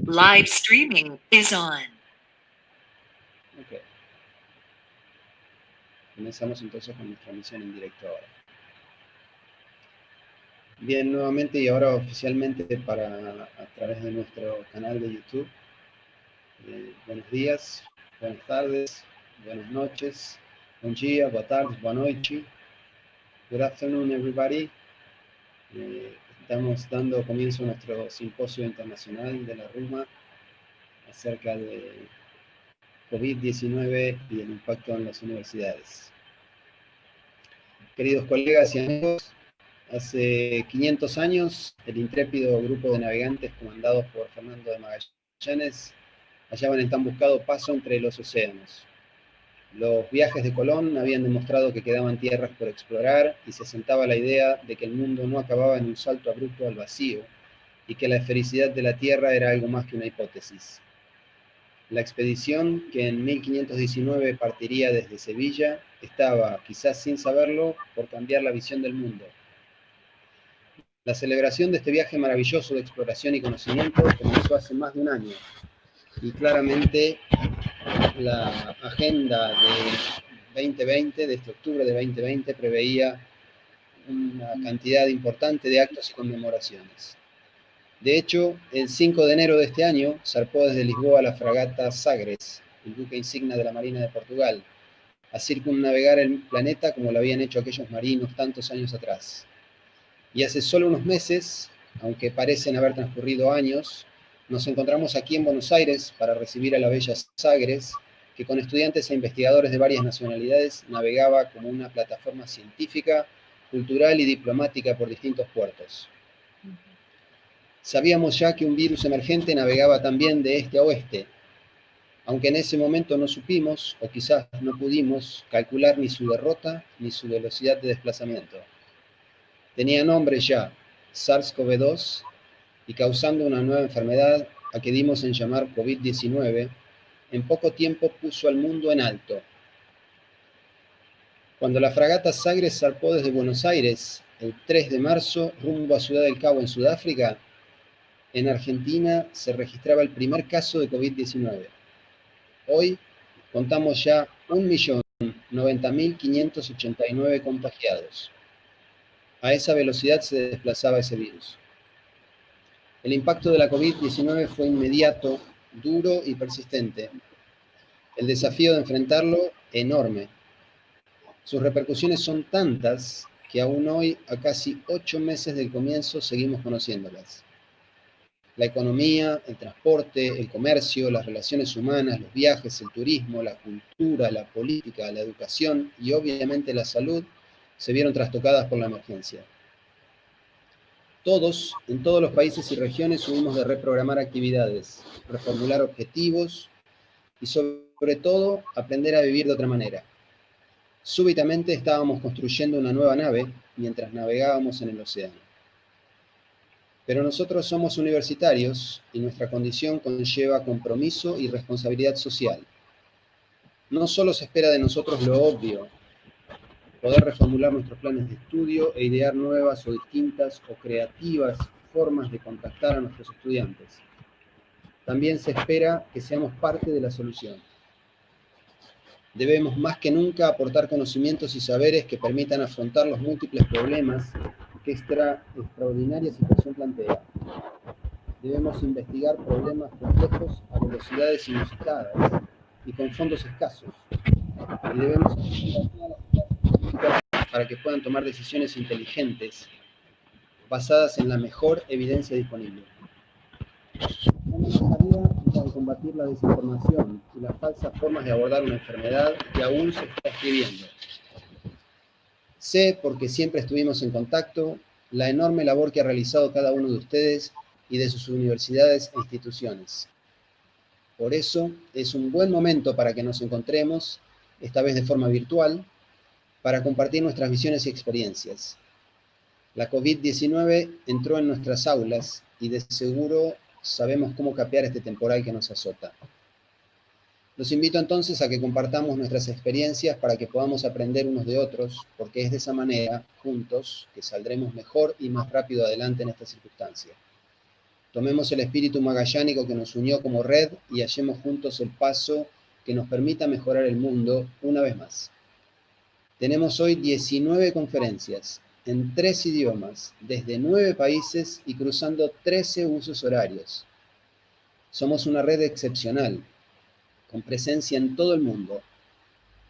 Live streaming is on. Ok. Comenzamos entonces con nuestra emisión en directo ahora. Bien, nuevamente y ahora oficialmente a través de nuestro canal de YouTube. Buenos días, buenas tardes, buenas noches, bom dia, boa tarde, boa noite. Good afternoon, everybody. Estamos dando comienzo a nuestro Simposio Internacional de la RUMA acerca de COVID-19 y el impacto en las universidades. Queridos colegas y amigos, hace 500 años, el intrépido grupo de navegantes comandados por Fernando de Magallanes hallaban el tan buscado paso entre los océanos. Los viajes de Colón habían demostrado que quedaban tierras por explorar y se asentaba la idea de que el mundo no acababa en un salto abrupto al vacío y que la esfericidad de la Tierra era algo más que una hipótesis. La expedición, que en 1519 partiría desde Sevilla, estaba, quizás sin saberlo, por cambiar la visión del mundo. La celebración de este viaje maravilloso de exploración y conocimiento comenzó hace más de un año, y claramente la agenda de 2020, de este octubre de 2020, preveía una cantidad importante de actos y conmemoraciones. De hecho, el 5 de enero de este año zarpó desde Lisboa la fragata Sagres, el buque insignia de la Marina de Portugal, a circunnavegar el planeta como lo habían hecho aquellos marinos tantos años atrás. Y hace solo unos meses, aunque parecen haber transcurrido años, nos encontramos aquí en Buenos Aires para recibir a la bella Sagres, que con estudiantes e investigadores de varias nacionalidades navegaba como una plataforma científica, cultural y diplomática por distintos puertos. Sabíamos ya que un virus emergente navegaba también de este a oeste, aunque en ese momento no supimos, o quizás no pudimos, calcular ni su derrota ni su velocidad de desplazamiento. Tenía nombre ya, SARS-CoV-2, y causando una nueva enfermedad a que dimos en llamar COVID-19, en poco tiempo puso al mundo en alto. Cuando la fragata Sagres zarpó desde Buenos Aires el 3 de marzo rumbo a Ciudad del Cabo en Sudáfrica, en Argentina se registraba el primer caso de COVID-19. Hoy contamos ya 1.090.589 contagiados. A esa velocidad se desplazaba ese virus. El impacto de la COVID-19 fue inmediato, duro y persistente. El desafío de enfrentarlo, enorme. Sus repercusiones son tantas que aún hoy, a casi 8 meses del comienzo, seguimos conociéndolas. La economía, el transporte, el comercio, las relaciones humanas, los viajes, el turismo, la cultura, la política, la educación y obviamente la salud se vieron trastocadas por la emergencia. Todos, en todos los países y regiones, hubimos de reprogramar actividades, reformular objetivos y sobre todo aprender a vivir de otra manera. Súbitamente estábamos construyendo una nueva nave mientras navegábamos en el océano. Pero nosotros somos universitarios y nuestra condición conlleva compromiso y responsabilidad social. No solo se espera de nosotros lo obvio, poder reformular nuestros planes de estudio e idear nuevas o distintas o creativas formas de contactar a nuestros estudiantes. También se espera que seamos parte de la solución. Debemos más que nunca aportar conocimientos y saberes que permitan afrontar los múltiples problemas que esta extraordinaria situación plantea. Debemos investigar problemas complejos a velocidades inusitadas y con fondos escasos. Y debemos para que puedan tomar decisiones inteligentes basadas en la mejor evidencia disponible. Nuestra tarea es la de combatir la desinformación y las falsas formas de abordar una enfermedad que aún se está escribiendo. Sé, porque siempre estuvimos en contacto, la enorme labor que ha realizado cada uno de ustedes y de sus universidades e instituciones. Por eso es un buen momento para que nos encontremos, esta vez de forma virtual, para compartir nuestras visiones y experiencias. La COVID-19 entró en nuestras aulas y de seguro sabemos cómo capear este temporal que nos azota. Los invito entonces a que compartamos nuestras experiencias para que podamos aprender unos de otros, porque es de esa manera, juntos, que saldremos mejor y más rápido adelante en esta circunstancia. Tomemos el espíritu magallánico que nos unió como red y hallemos juntos el paso que nos permita mejorar el mundo una vez más. Tenemos hoy 19 conferencias en 3 idiomas, desde 9 países y cruzando 13 usos horarios. Somos una red excepcional, con presencia en todo el mundo.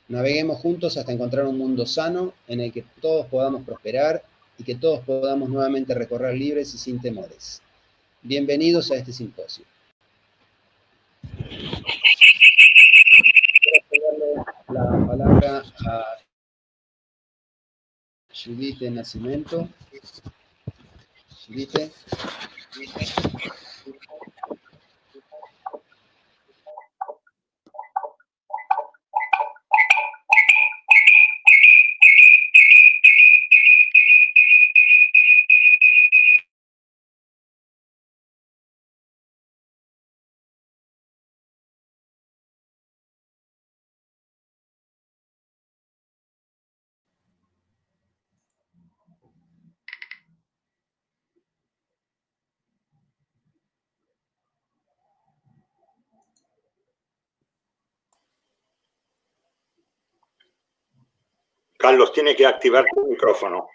Naveguemos juntos hasta encontrar un mundo sano en el que todos podamos prosperar y que todos podamos nuevamente recorrer libres y sin temores. Bienvenidos a este simposio. Quiero darle la palabra a Judith Nascimento. Judith. Carlos, tiene que activar tu micrófono.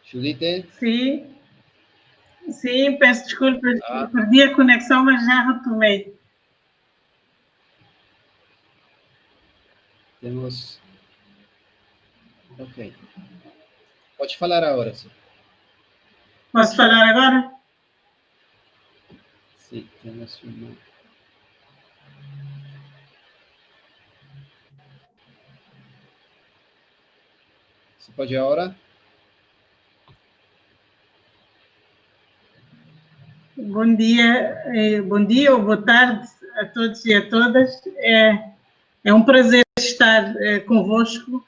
Judith. Sim, sim, peço desculpas, perdi a conexão, mas já retomei. Temos... Ok. Pode falar agora, sim. Posso falar agora? Sim, temos uma... Você pode ir agora? Bom dia ou boa tarde a todos e a todas. É um prazer estar convosco,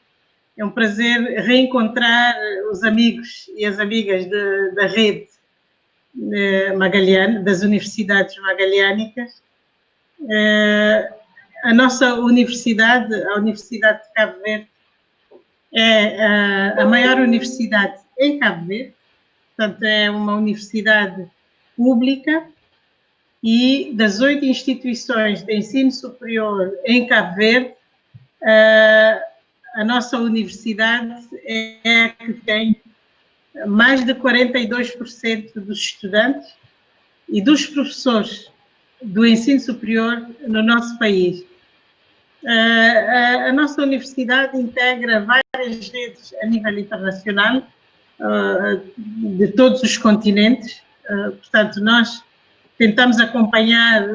é um prazer reencontrar os amigos e as amigas da rede Magalhães, das Universidades Magalhânicas. A nossa universidade, a Universidade de Cabo Verde, é a maior universidade em Cabo Verde, portanto é uma universidade pública e das 8 instituições de ensino superior em Cabo Verde, a nossa universidade é a que tem mais de 42% dos estudantes e dos professores do ensino superior no nosso país. A nossa universidade integra várias redes a nível internacional, de todos os continentes. Portanto, nós tentamos acompanhar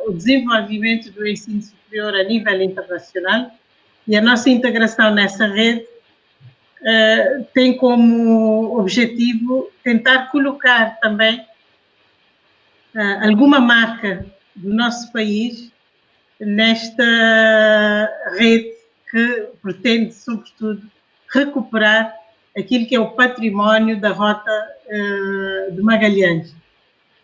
o desenvolvimento do ensino superior a nível internacional e a nossa integração nessa rede tem como objetivo tentar colocar também alguma marca do nosso país nesta rede que pretende, sobretudo, recuperar aquilo que é o património da Rota de Magalhães.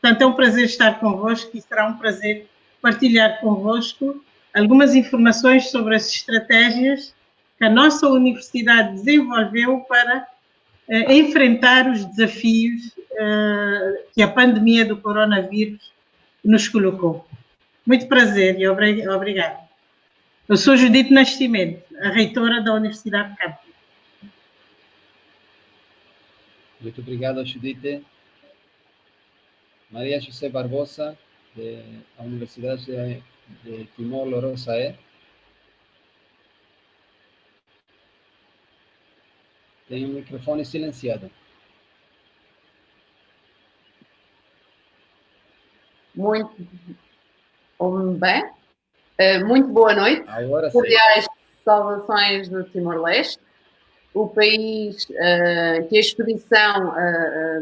Portanto, é um prazer estar convosco e será um prazer partilhar convosco algumas informações sobre as estratégias que a nossa universidade desenvolveu para enfrentar os desafios que a pandemia do coronavírus nos colocou. Muito prazer e obrigada. Eu sou Judith Nascimento, a reitora da Universidade de Cabo Verde. Muito obrigado, Judith. Maria José Barbosa, da Universidade de Timor-Leste. Tem o microfone silenciado. Muito bem. Muito boa noite. Agora sim. Cordiais saudações do Timor-Leste, o país que a expedição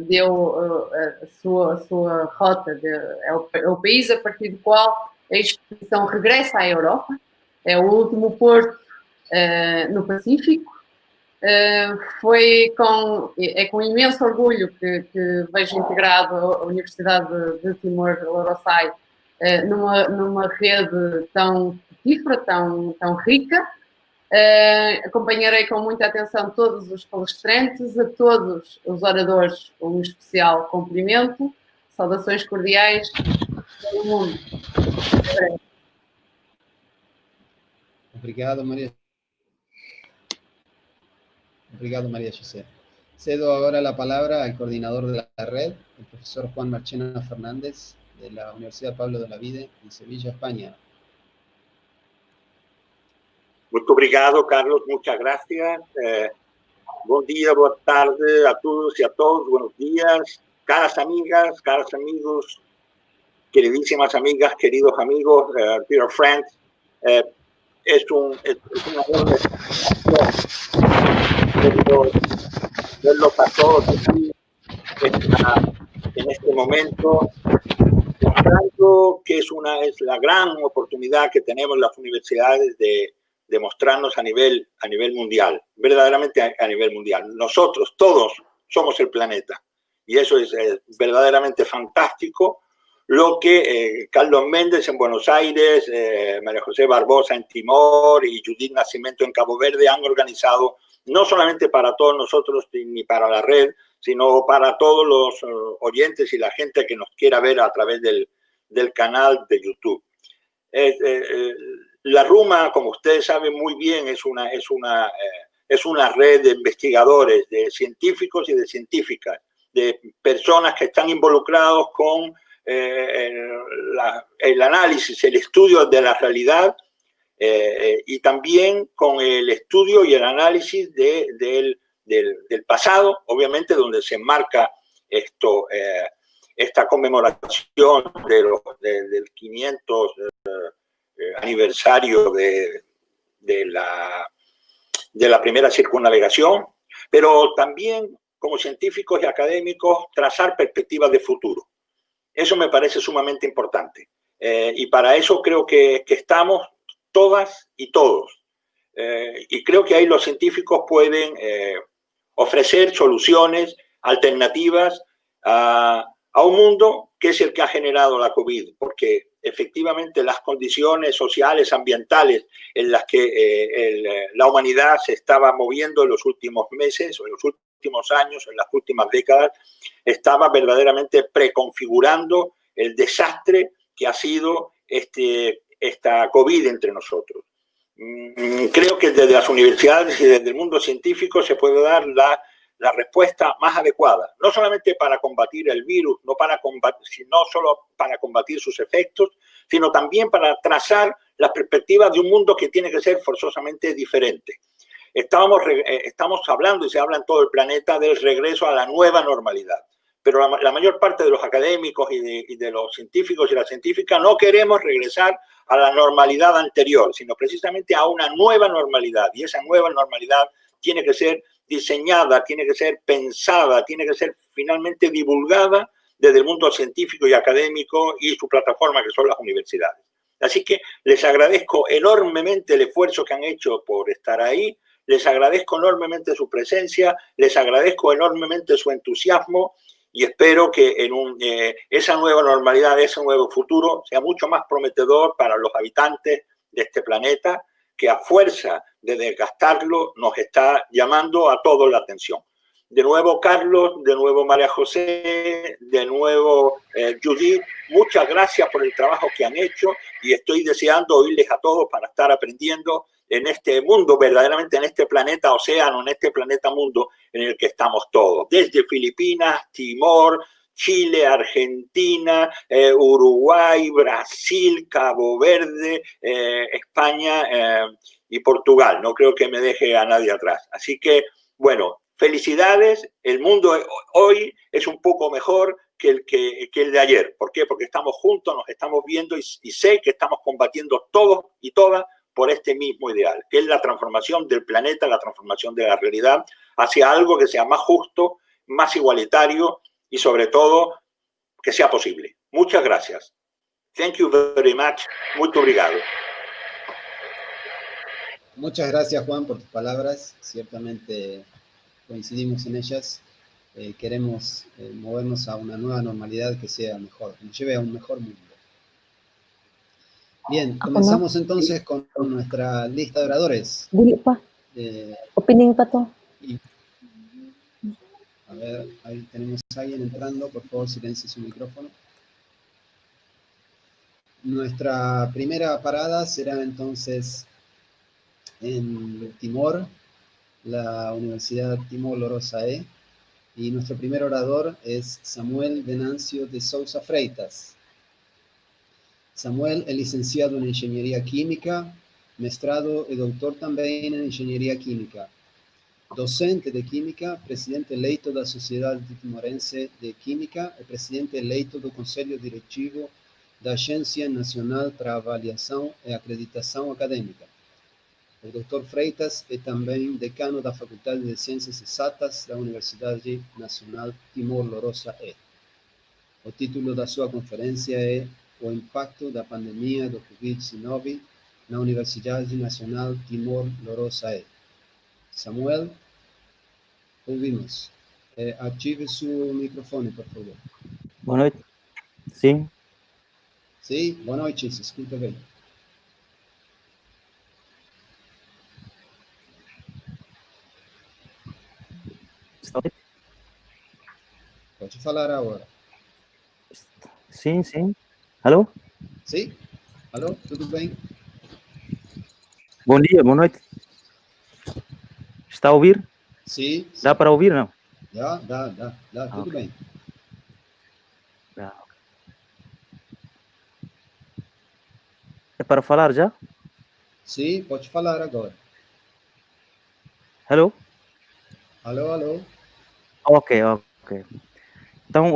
deu a sua rota, é o país a partir do qual a expedição regressa à Europa, é o último porto no Pacífico. É com imenso orgulho que vejo integrado a Universidade de Timor-Leste numa rede tão frutífera, tão rica, Acompanharei com muita atenção todos os palestrantes, a todos os oradores, um especial cumprimento, saudações cordiais todo mundo. Obrigado, María. Obrigado, María José. Cedo ahora la palabra al coordinador de la red, el profesor Juan Marchena Fernández, de la Universidad Pablo de Olavide, en Sevilla, España. Muito obrigado, Carlos. Muchas gracias. Bom dia, boa tarde a todos y a todos. Buenos días. Caras amigas, caros amigos, queridísimas amigas, queridos amigos, dear friends. Es una enorme verlos a todos aquí en este momento, mostrando que es la gran oportunidad que tenemos las universidades de mostrarnos a nivel mundial, verdaderamente a nivel mundial. Nosotros, todos, somos el planeta. Y eso es verdaderamente fantástico. Lo que Carlos Méndez en Buenos Aires, María José Barbosa en Timor y Judith Nascimento en Cabo Verde han organizado, no solamente para todos nosotros ni para la red, sino para todos los oyentes y la gente que nos quiera ver a través del canal de YouTube. La RUMA, como ustedes saben muy bien, es una red de investigadores, de científicos y de científicas, de personas que están involucrados con el análisis, el estudio de la realidad y también con el estudio y el análisis del pasado, obviamente, donde se enmarca esta conmemoración del 500 aniversario de la primera circunnavegación, pero también como científicos y académicos trazar perspectivas de futuro. Eso me parece sumamente importante y para eso creo que estamos todas y todos. Y creo que ahí los científicos pueden ofrecer soluciones, alternativas a un mundo que es el que ha generado la COVID, porque efectivamente las condiciones sociales, ambientales en las que la humanidad se estaba moviendo en los últimos meses o en los últimos años, en las últimas décadas, estaba verdaderamente preconfigurando el desastre que ha sido esta COVID entre nosotros. Creo que desde las universidades y desde el mundo científico se puede dar la respuesta más adecuada, no solamente para combatir el virus, no solo para combatir sus efectos, sino también para trazar las perspectivas de un mundo que tiene que ser forzosamente diferente. Estamos hablando, y se habla en todo el planeta, del regreso a la nueva normalidad, pero la mayor parte de los académicos y de los científicos y las científicas no queremos regresar a la normalidad anterior, sino precisamente a una nueva normalidad, y esa nueva normalidad tiene que ser diseñada, tiene que ser pensada, tiene que ser finalmente divulgada desde el mundo científico y académico y su plataforma que son las universidades. Así que les agradezco enormemente el esfuerzo que han hecho por estar ahí, les agradezco enormemente su presencia, les agradezco enormemente su entusiasmo y espero que esa nueva normalidad, ese nuevo futuro sea mucho más prometedor para los habitantes de este planeta, que a fuerza de desgastarlo nos está llamando a todos la atención. De nuevo, Carlos, de nuevo, María José, de nuevo, Judith, muchas gracias por el trabajo que han hecho y estoy deseando oírles a todos para estar aprendiendo en este mundo, verdaderamente en este planeta océano, en este planeta mundo en el que estamos todos, desde Filipinas, Timor, Chile, Argentina, Uruguay, Brasil, Cabo Verde, España y Portugal. No creo que me deje a nadie atrás. Así que, bueno, felicidades. El mundo hoy es un poco mejor que el de ayer. ¿Por qué? Porque estamos juntos, nos estamos viendo y sé que estamos combatiendo todos y todas por este mismo ideal, que es la transformación del planeta, la transformación de la realidad hacia algo que sea más justo, más igualitario y sobre todo que sea posible. Muchas gracias. Thank you very much. Muito obrigado. Muchas gracias, Juan, por tus palabras. Ciertamente coincidimos en ellas. Queremos movernos a una nueva normalidad que sea mejor, que nos lleve a un mejor mundo. Bien, comenzamos entonces con nuestra lista de oradores. Dili pa. Opening pa to. A ver, ahí tenemos a alguien entrando, por favor silencie su micrófono. Nuestra primera parada será entonces en Timor, la Universidad Timor Lorosae, y nuestro primer orador es Samuel Venancio de Sousa Freitas. Samuel é licenciado em Engenharia Química, mestrado e doutor também em Engenharia Química. Docente de Química, presidente eleito da Sociedade Timorense de Química e presidente eleito do Conselho Diretivo da Agência Nacional para Avaliação e Acreditação Acadêmica. O Dr. Freitas é também decano da Faculdade de Ciências Exatas da Universidade Nacional Timor-Lorosa-E. O título da sua conferência é O Impacto da Pandemia do Covid-19 na Universidade Nacional Timor-Lorosa-E. Samuel, ouvimos. Ative seu microfone, por favor. Boa noite. Sim. Sim, boa noite, se escuta bem. Pode falar agora. Sim, sim. Alô? Sim? Alô, tudo bem? Bom dia, boa noite. Está a ouvir? Sim. Dá para ouvir, não? Dá, tudo bem. Dá. É para falar já? Sim, pode falar agora. Alô? Alô? Ok. Então,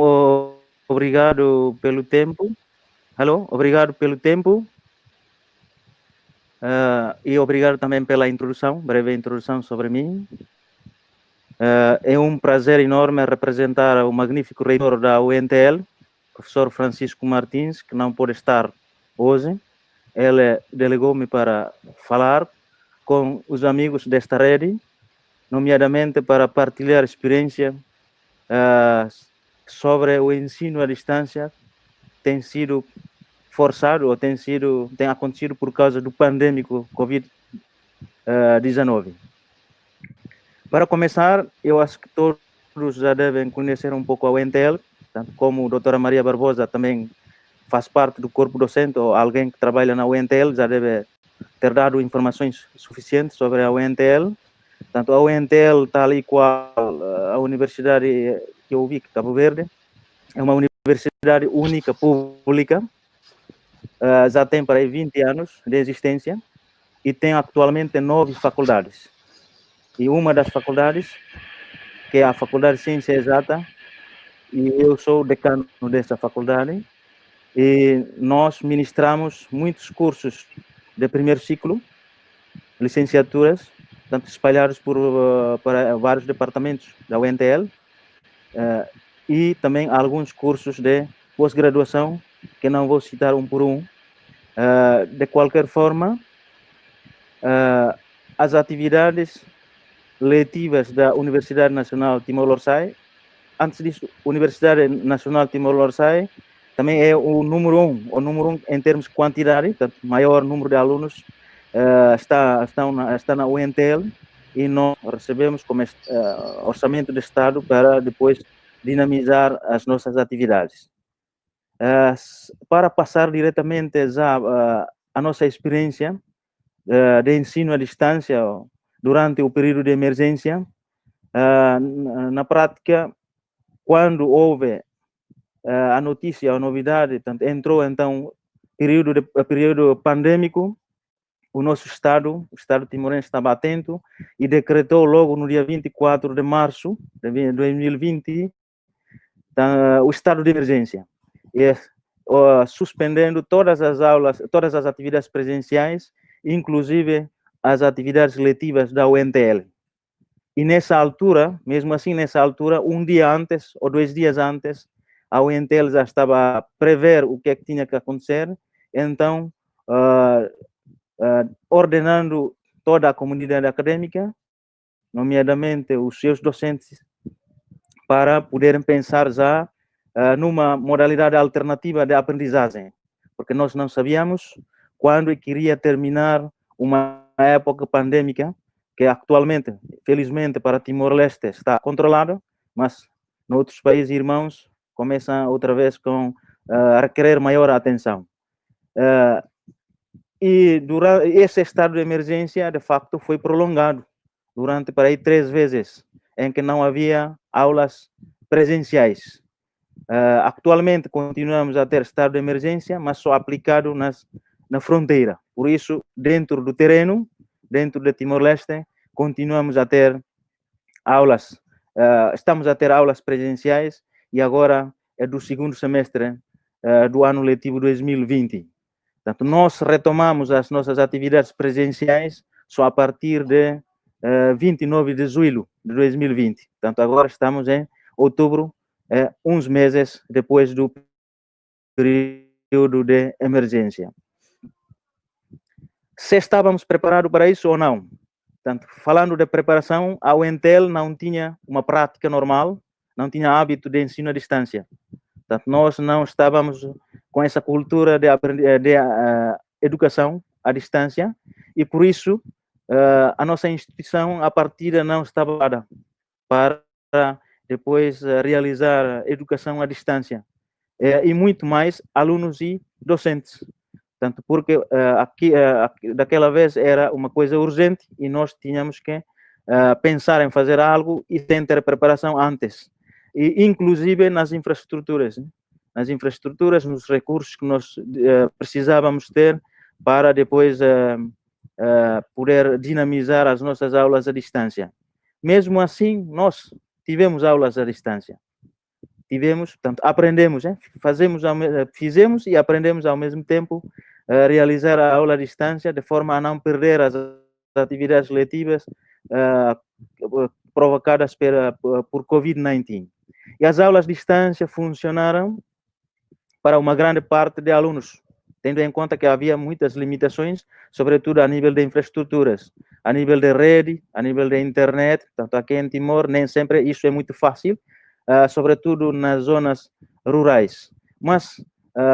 obrigado pelo tempo. Alô? Obrigado pelo tempo. E obrigado também pela introdução, breve introdução sobre mim. É um prazer enorme representar o magnífico reitor da UNTL, professor Francisco Martins, que não pode estar hoje. Ele delegou-me para falar com os amigos desta rede, nomeadamente para partilhar experiência sobre o ensino à distância que tem sido forçado ou tem acontecido por causa do pandêmico Covid-19. Para começar, eu acho que todos já devem conhecer um pouco a UNTL, tanto como a doutora Maria Barbosa também faz parte do corpo docente, ou alguém que trabalha na UNTL já deve ter dado informações suficientes sobre a UNTL. Tanto a UNTL, tal e qual a universidade que eu vi, Cabo Verde, é uma universidade única, pública, já tem para aí 20 anos de existência e tem atualmente 9 faculdades. E uma das faculdades, que é a Faculdade de Ciência Exata, e eu sou decano dessa faculdade, e nós ministramos muitos cursos de primeiro ciclo, licenciaturas, tanto espalhados para vários departamentos da UNTL, e também alguns cursos de pós-graduação, que não vou citar um por um. De qualquer forma, as atividades letivas da Universidade Nacional Timor-Leste, antes disso, Universidade Nacional Timor-Leste também é o número um em termos de quantidade, portanto, maior número de alunos está na UNTL, e nós recebemos como orçamento de Estado para depois dinamizar as nossas atividades. Para passar diretamente já a nossa experiência de ensino à distância durante o período de emergência, na prática, quando houve a notícia, a novidade, entrou então período pandêmico, o nosso Estado, o Estado timorense, estava atento e decretou logo no dia 24 de março de 2020 o estado de emergência, suspendendo todas as aulas, todas as atividades presenciais, inclusive as atividades letivas da UNTL. E nessa altura, mesmo assim, um dia antes ou 2 dias antes, a UNTL já estava a prever o que é que tinha que acontecer, então, ordenando toda a comunidade acadêmica, nomeadamente os seus docentes, para poderem pensar já numa modalidade alternativa de aprendizagem, porque nós não sabíamos quando queria terminar uma época pandêmica, que atualmente, felizmente, para Timor-Leste está controlada, mas em outros países irmãos começam outra vez a requerer maior atenção. E durante esse estado de emergência, de facto, foi prolongado durante para aí 3 vezes, em que não havia aulas presenciais. Atualmente continuamos a ter estado de emergência, mas só aplicado na fronteira. Por isso, dentro do terreno, dentro de Timor-Leste, continuamos a ter aulas, estamos a ter aulas presenciais e agora é do segundo semestre do ano letivo 2020. Portanto, nós retomamos as nossas atividades presenciais só a partir de 29 de julho de 2020. Portanto, agora estamos em outubro, uns meses depois do período de emergência. Se estávamos preparados para isso ou não? Portanto, falando de preparação, a UNTL não tinha uma prática normal, não tinha hábito de ensino à distância. Portanto, nós não estávamos com essa cultura de educação à distância e, por isso, a nossa instituição, a partida, não estava para depois realizar educação à distância. E muito mais alunos e docentes. Portanto, porque daquela vez era uma coisa urgente e nós tínhamos que pensar em fazer algo e sem ter preparação antes. E, inclusive, nas infraestruturas. Nas infraestruturas, nos recursos que nós precisávamos ter para depois poder dinamizar as nossas aulas à distância. Mesmo assim, nós tivemos aulas à distância. Tivemos, portanto, aprendemos, fizemos e aprendemos ao mesmo tempo a realizar a aula à distância de forma a não perder as atividades letivas provocadas por Covid-19. E as aulas à distância funcionaram para uma grande parte de alunos, tendo em conta que havia muitas limitações, sobretudo a nível de infraestruturas, a nível de rede, a nível de internet. Portanto, aqui em Timor nem sempre isso é muito fácil, sobretudo nas zonas rurais. Mas,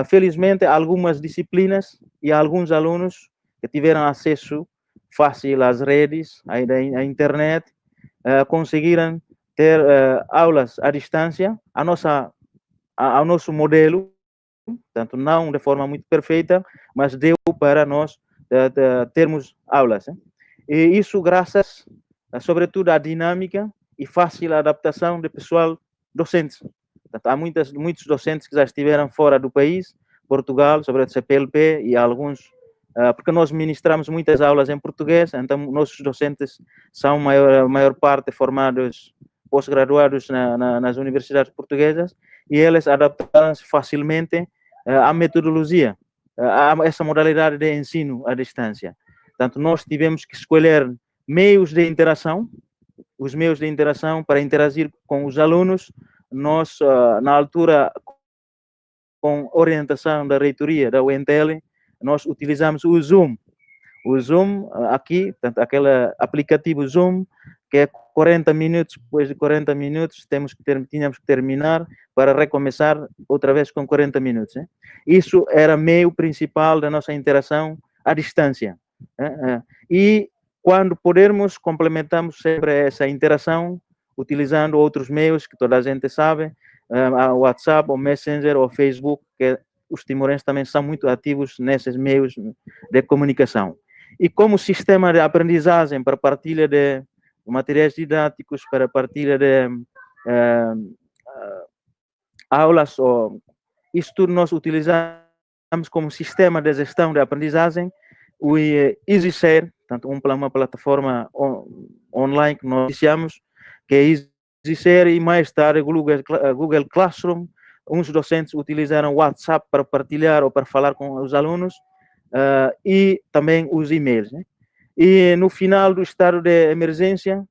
felizmente, algumas disciplinas e alguns alunos que tiveram acesso fácil às redes, à internet, conseguiram ter aulas à distância, ao nosso modelo, portanto, não de forma muito perfeita, mas deu para nós termos aulas. E isso graças, sobretudo, à dinâmica e fácil adaptação de pessoal docentes. Portanto, há muitos docentes que já estiveram fora do país, Portugal, sobretudo CPLP, e alguns, porque nós ministramos muitas aulas em português, então nossos docentes são, maior parte, formados, pós-graduados nas universidades portuguesas, e eles adaptaram-se facilmente à metodologia, a essa modalidade de ensino à distância. Portanto, nós tivemos que escolher meios de interação, os meios de interação para interagir com os alunos. Nós, na altura, com orientação da reitoria da UNTL, nós utilizamos o Zoom. O Zoom, aqui, portanto, aquele aplicativo Zoom, que é 40 minutos, depois de 40 minutos tínhamos que terminar para recomeçar outra vez com 40 minutos. Isso era meio principal da nossa interação à distância. E quando pudermos, complementamos sempre essa interação utilizando outros meios que toda a gente sabe, o WhatsApp, o Messenger, o Facebook, que os timorenses também são muito ativos nesses meios de comunicação. E como sistema de aprendizagem para partilha de materiais didáticos, para partilha de aulas, isso tudo nós utilizamos como sistema de gestão de aprendizagem, o EasyShare, portanto, uma plataforma online que nós iniciamos, que é EasyShare, e mais tarde Google Classroom. Uns docentes utilizaram o WhatsApp para partilhar ou para falar com os alunos, e também os e-mails. E no final do estado de emergência,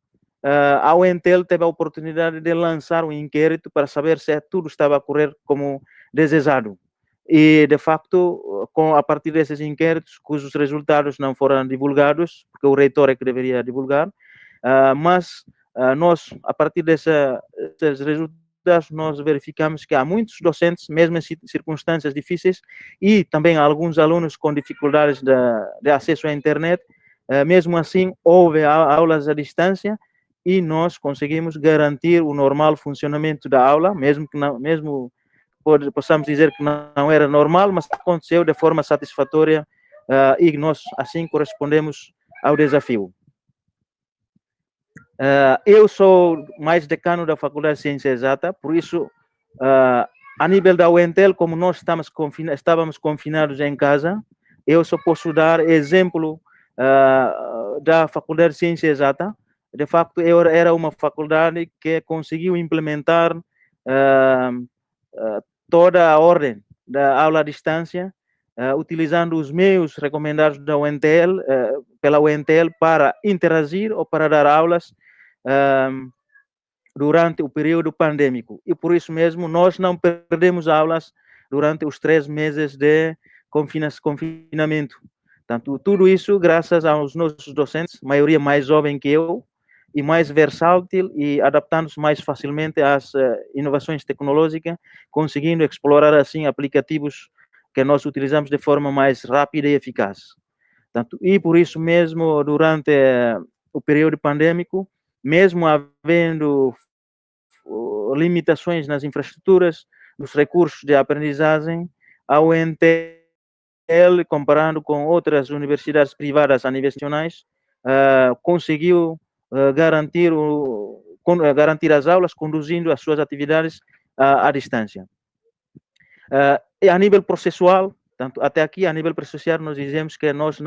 a UNTL teve a oportunidade de lançar um inquérito para saber se tudo estava a correr como desejado. E, de facto, a partir desses inquéritos, cujos resultados não foram divulgados, porque o reitor é que deveria divulgar, mas nós, a partir desses resultados, nós verificamos que há muitos docentes, mesmo em circunstâncias difíceis, e também alguns alunos com dificuldades de acesso à internet. Mesmo assim, houve aulas à distância e nós conseguimos garantir o normal funcionamento da aula, mesmo que não, mesmo possamos dizer que não era normal, mas aconteceu de forma satisfatória e nós assim correspondemos ao desafio. Eu sou mais decano da Faculdade de Ciência Exata, por isso, a nível da UENTEL, como nós estávamos confinados em casa, eu só posso dar exemplo da Faculdade de Ciência Exata. De facto, era uma faculdade que conseguiu implementar toda a ordem da aula à distância, utilizando os meios recomendados da UENTEL, pela UENTEL para interagir ou para dar aulas durante o período pandêmico. E por isso mesmo, nós não perdemos aulas durante os 3 meses de confinamento. Portanto, tudo isso graças aos nossos docentes, maioria mais jovem que eu, e mais versátil e adaptando-se mais facilmente às inovações tecnológicas, conseguindo explorar assim aplicativos que nós utilizamos de forma mais rápida e eficaz. Portanto, e por isso mesmo, durante o período pandêmico, mesmo havendo limitações nas infraestruturas, nos recursos de aprendizagem, a UNTL, comparando com outras universidades privadas a níveis nacionais, conseguiu garantir as aulas, conduzindo as suas atividades à distância. E a nível processual, tanto até aqui, a nível processual, nós dizemos que nós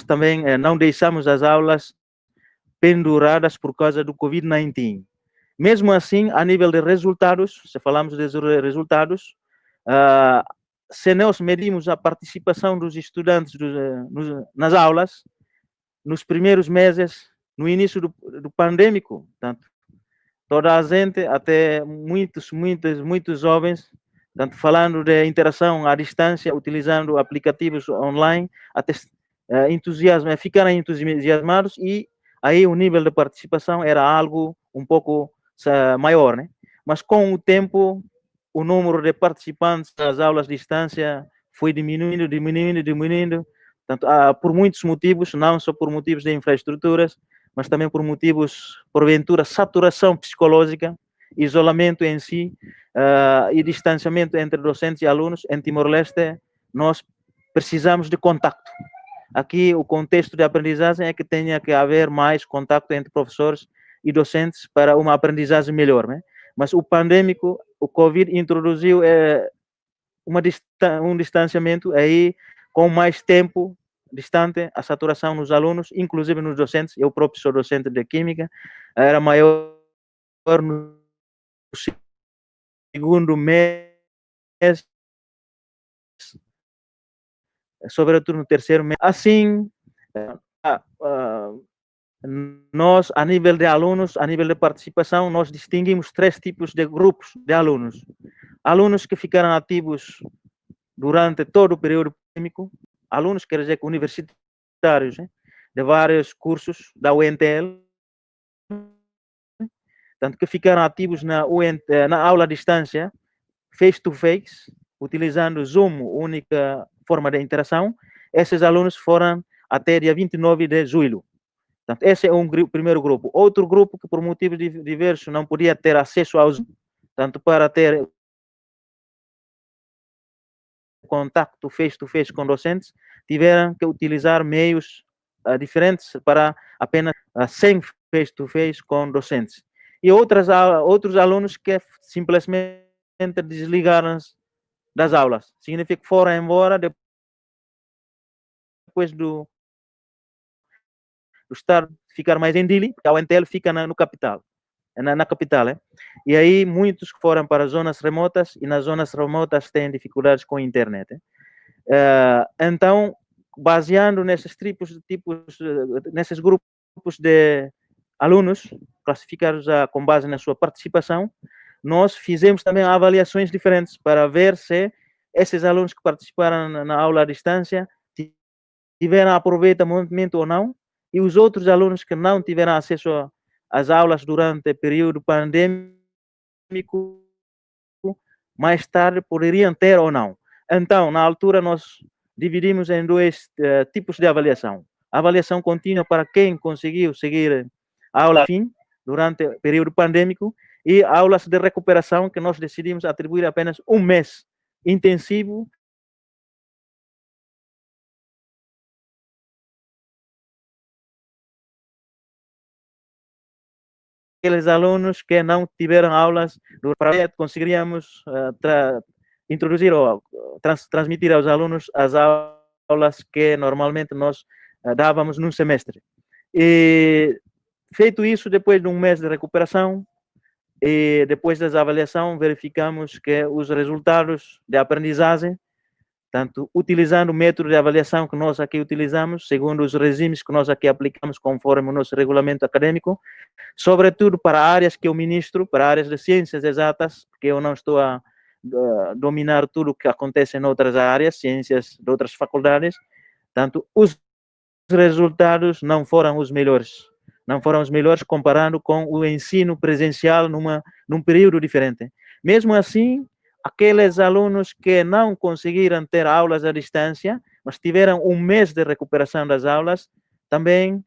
também não deixamos as aulas penduradas por causa do Covid-19. Mesmo assim, a nível de resultados, se falamos de resultados, se nós medimos a participação dos estudantes nas aulas, nos primeiros meses, no início do pandêmico, tanto toda a gente, até muitos jovens, tanto falando de interação à distância, utilizando aplicativos online, até ficaram entusiasmados, e aí o nível de participação era algo um pouco maior, né? Mas com o tempo, o número de participantes nas aulas de distância foi diminuindo, tanto, por muitos motivos, não só por motivos de infraestruturas, mas também por motivos, porventura, saturação psicológica, isolamento em si, e distanciamento entre docentes e alunos. Em Timor-Leste, nós precisamos de contacto. Aqui, o contexto de aprendizagem é que tenha que haver mais contacto entre professores e docentes para uma aprendizagem melhor, né? Mas o pandêmico, o Covid, introduziu um distanciamento aí, com mais tempo distante, a saturação nos alunos, inclusive nos docentes. Eu próprio sou docente de Química, era maior no segundo mês, sobretudo no terceiro mês. Assim, nós, a nível de alunos, a nível de participação, nós distinguimos 3 tipos de grupos de alunos. Alunos que ficaram ativos durante todo o período pandêmico, alunos, quer dizer, universitários, né, de vários cursos da UNTL, tanto que ficaram ativos na aula à distância, face-to-face, utilizando Zoom, única forma de interação. Esses alunos foram até dia 29 de julho. Portanto, esse é primeiro grupo. Outro grupo que, por motivos diversos, não podia ter acesso ao Zoom, tanto para ter contato face-to-face com docentes, tiveram que utilizar meios diferentes para apenas sem face-to-face com docentes. E outros alunos que simplesmente desligaram-se das aulas. Significa que foram embora depois do ficar mais em Dili, porque a UNTL fica na capital. E aí muitos foram para zonas remotas, e nas zonas remotas têm dificuldades com a internet. Então, baseando nesses nesses grupos de alunos, classificados com base na sua participação, nós fizemos também avaliações diferentes para ver se esses alunos que participaram na aula à distância tiveram aproveitamento ou não, e os outros alunos que não tiveram acesso às aulas durante o período pandêmico, mais tarde poderiam ter ou não. Então, na altura, nós dividimos em dois tipos de avaliação. Avaliação contínua para quem conseguiu seguir a aula fim durante o período pandêmico e aulas de recuperação que nós decidimos atribuir apenas um mês intensivo aqueles alunos que não tiveram aulas do projeto, conseguiríamos introduzir ou transmitir aos alunos as aulas que normalmente nós dávamos num semestre. E feito isso, depois de um mês de recuperação e depois da avaliação, verificamos que os resultados de aprendizagem, tanto utilizando o método de avaliação que nós aqui utilizamos, segundo os regimes que nós aqui aplicamos conforme o nosso regulamento acadêmico, sobretudo para áreas que eu ministro, para áreas de ciências exatas, porque eu não estou a dominar tudo o que acontece em outras áreas, ciências de outras faculdades, tanto os resultados não foram os melhores. Não foram os melhores comparando com o ensino presencial num período diferente. Mesmo assim, aqueles alunos que não conseguiram ter aulas à distância, mas tiveram um mês de recuperação das aulas, também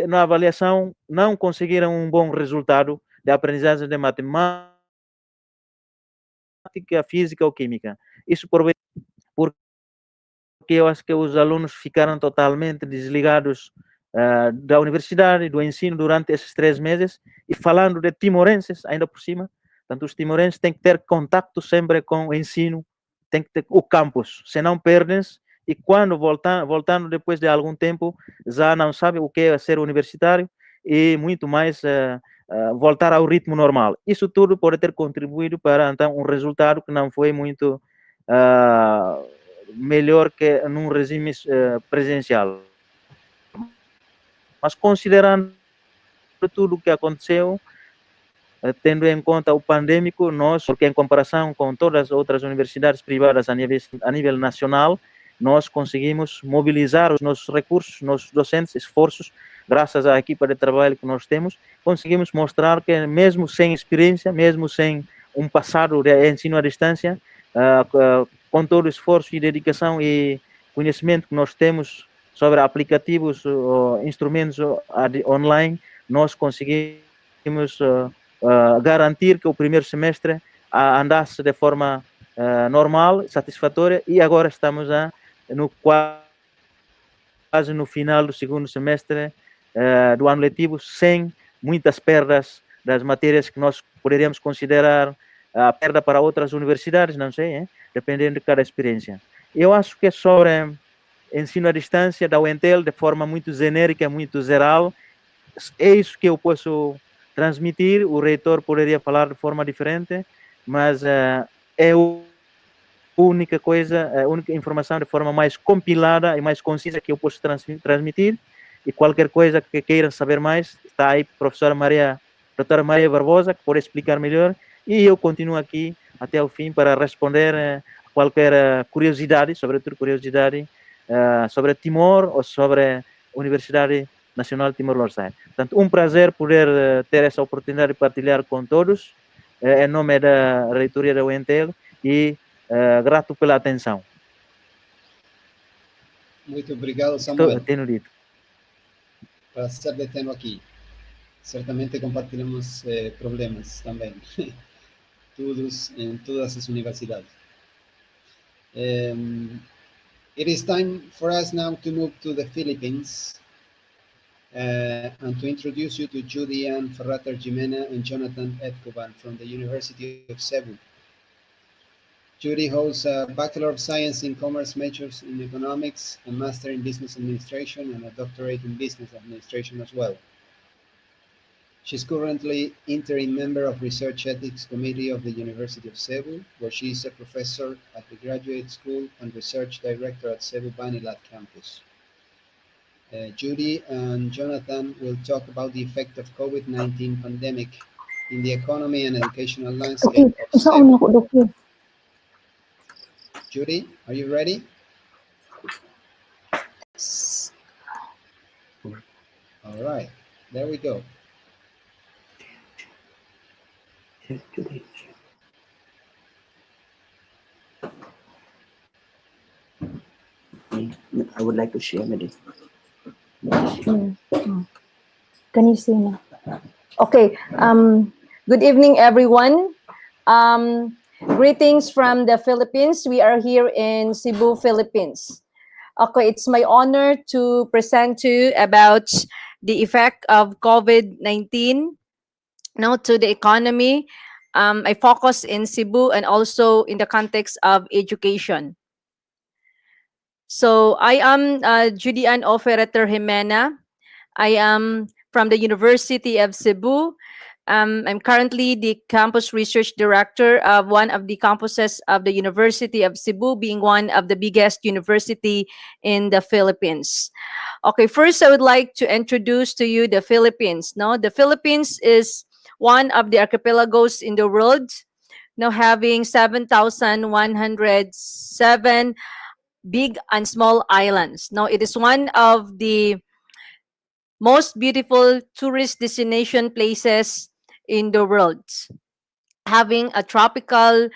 na avaliação não conseguiram um bom resultado de aprendizagem de matemática, física ou química. Isso porque eu acho que os alunos ficaram totalmente desligados da universidade, do ensino durante esses 3 meses, e falando de timorenses, ainda por cima, tanto os timorenses têm que ter contato sempre com o ensino, tem que ter o campus, senão perdem-se, e quando voltando depois de algum tempo, já não sabem o que é ser universitário, e muito mais voltar ao ritmo normal. Isso tudo pode ter contribuído para, então, um resultado que não foi muito melhor que num regime presencial. Mas considerando tudo o que aconteceu, tendo em conta o pandêmico, nós, porque em comparação com todas as outras universidades privadas a nível nacional, nós conseguimos mobilizar os nossos recursos, nossos docentes, esforços, graças à equipa de trabalho que nós temos, conseguimos mostrar que mesmo sem experiência, mesmo sem um passado de ensino à distância, com todo o esforço e dedicação e conhecimento que nós temos sobre aplicativos ou instrumentos online, nós conseguimos garantir que o primeiro semestre andasse de forma normal, satisfatória, e agora estamos quase no final do segundo semestre do ano letivo, sem muitas perdas das matérias que nós poderíamos considerar a perda para outras universidades, não sei, dependendo de cada experiência. Eu acho que sobre ensino à distância da UNTEL, de forma muito genérica, muito geral, é isso que eu posso transmitir. O reitor poderia falar de forma diferente, mas é a única coisa, a única informação de forma mais compilada e mais concisa que eu posso transmitir. E qualquer coisa que queiram saber mais, está aí a doutora Maria Barbosa, que pode explicar melhor, e eu continuo aqui até o fim para responder qualquer curiosidade, sobretudo curiosidade sobre Timor ou sobre a Universidade Nacional de Timor-Leste. Portanto, um prazer poder ter essa oportunidade de partilhar com todos, em nome da reitoria da UNTEL, e grato pela atenção. Muito obrigado, Samuel. Tenho dito. Prazer de tê-lo aqui. Certamente compartilhamos problemas também, todos em todas as universidades. It is time for us now to move to the Philippines and to introduce you to Judy Ann Ferrater Jimena and Jonathan Edcoban from the University of Cebu. Judy holds a Bachelor of Science in Commerce majors in Economics, a Master in Business Administration, and a Doctorate in Business Administration as well. She's currently interim member of Research Ethics Committee of the University of Cebu, where she is a professor at the Graduate School and Research Director at Cebu Banilat campus. Judy and Jonathan will talk about the effect of COVID-19 pandemic in the economy and educational landscape of Cebu. Judy, are you ready? All right, there we go. I would like to share with it. Can you see now? Okay. Good evening, everyone. Greetings from the Philippines. We are here in Cebu, Philippines. Okay, it's my honor to present to you about the effect of COVID-19 now to the economy. I focus in Cebu and also in the context of education. So I am Judy Ann Ofereter Jimena. I am from the University of Cebu. I'm currently the campus research director of one of the campuses of the University of Cebu, being one of the biggest university in the Philippines. Okay, first I would like to introduce to you the Philippines. No, the Philippines is one of the archipelagos in the world, now having 7,107 big and small islands. Now, it is one of the most beautiful tourist destination places in the world, having a tropical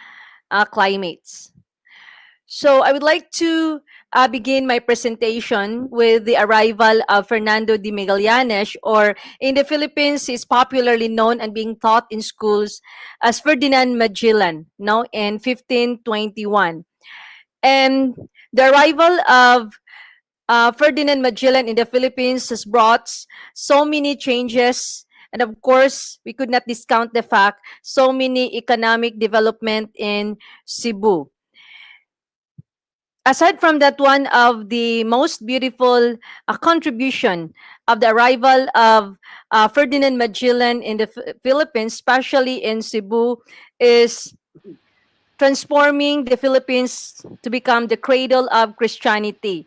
climates. So I would like to begin my presentation with the arrival of Fernando de Magallanes, or in the Philippines is popularly known and being taught in schools as Ferdinand Magellan, now in 1521. And the arrival of Ferdinand Magellan in the Philippines has brought so many changes. And of course, we could not discount the fact so many economic development in Cebu. Aside from that, one of the most beautiful contribution of the arrival of Ferdinand Magellan in the Philippines, especially in Cebu, is transforming the Philippines to become the cradle of Christianity.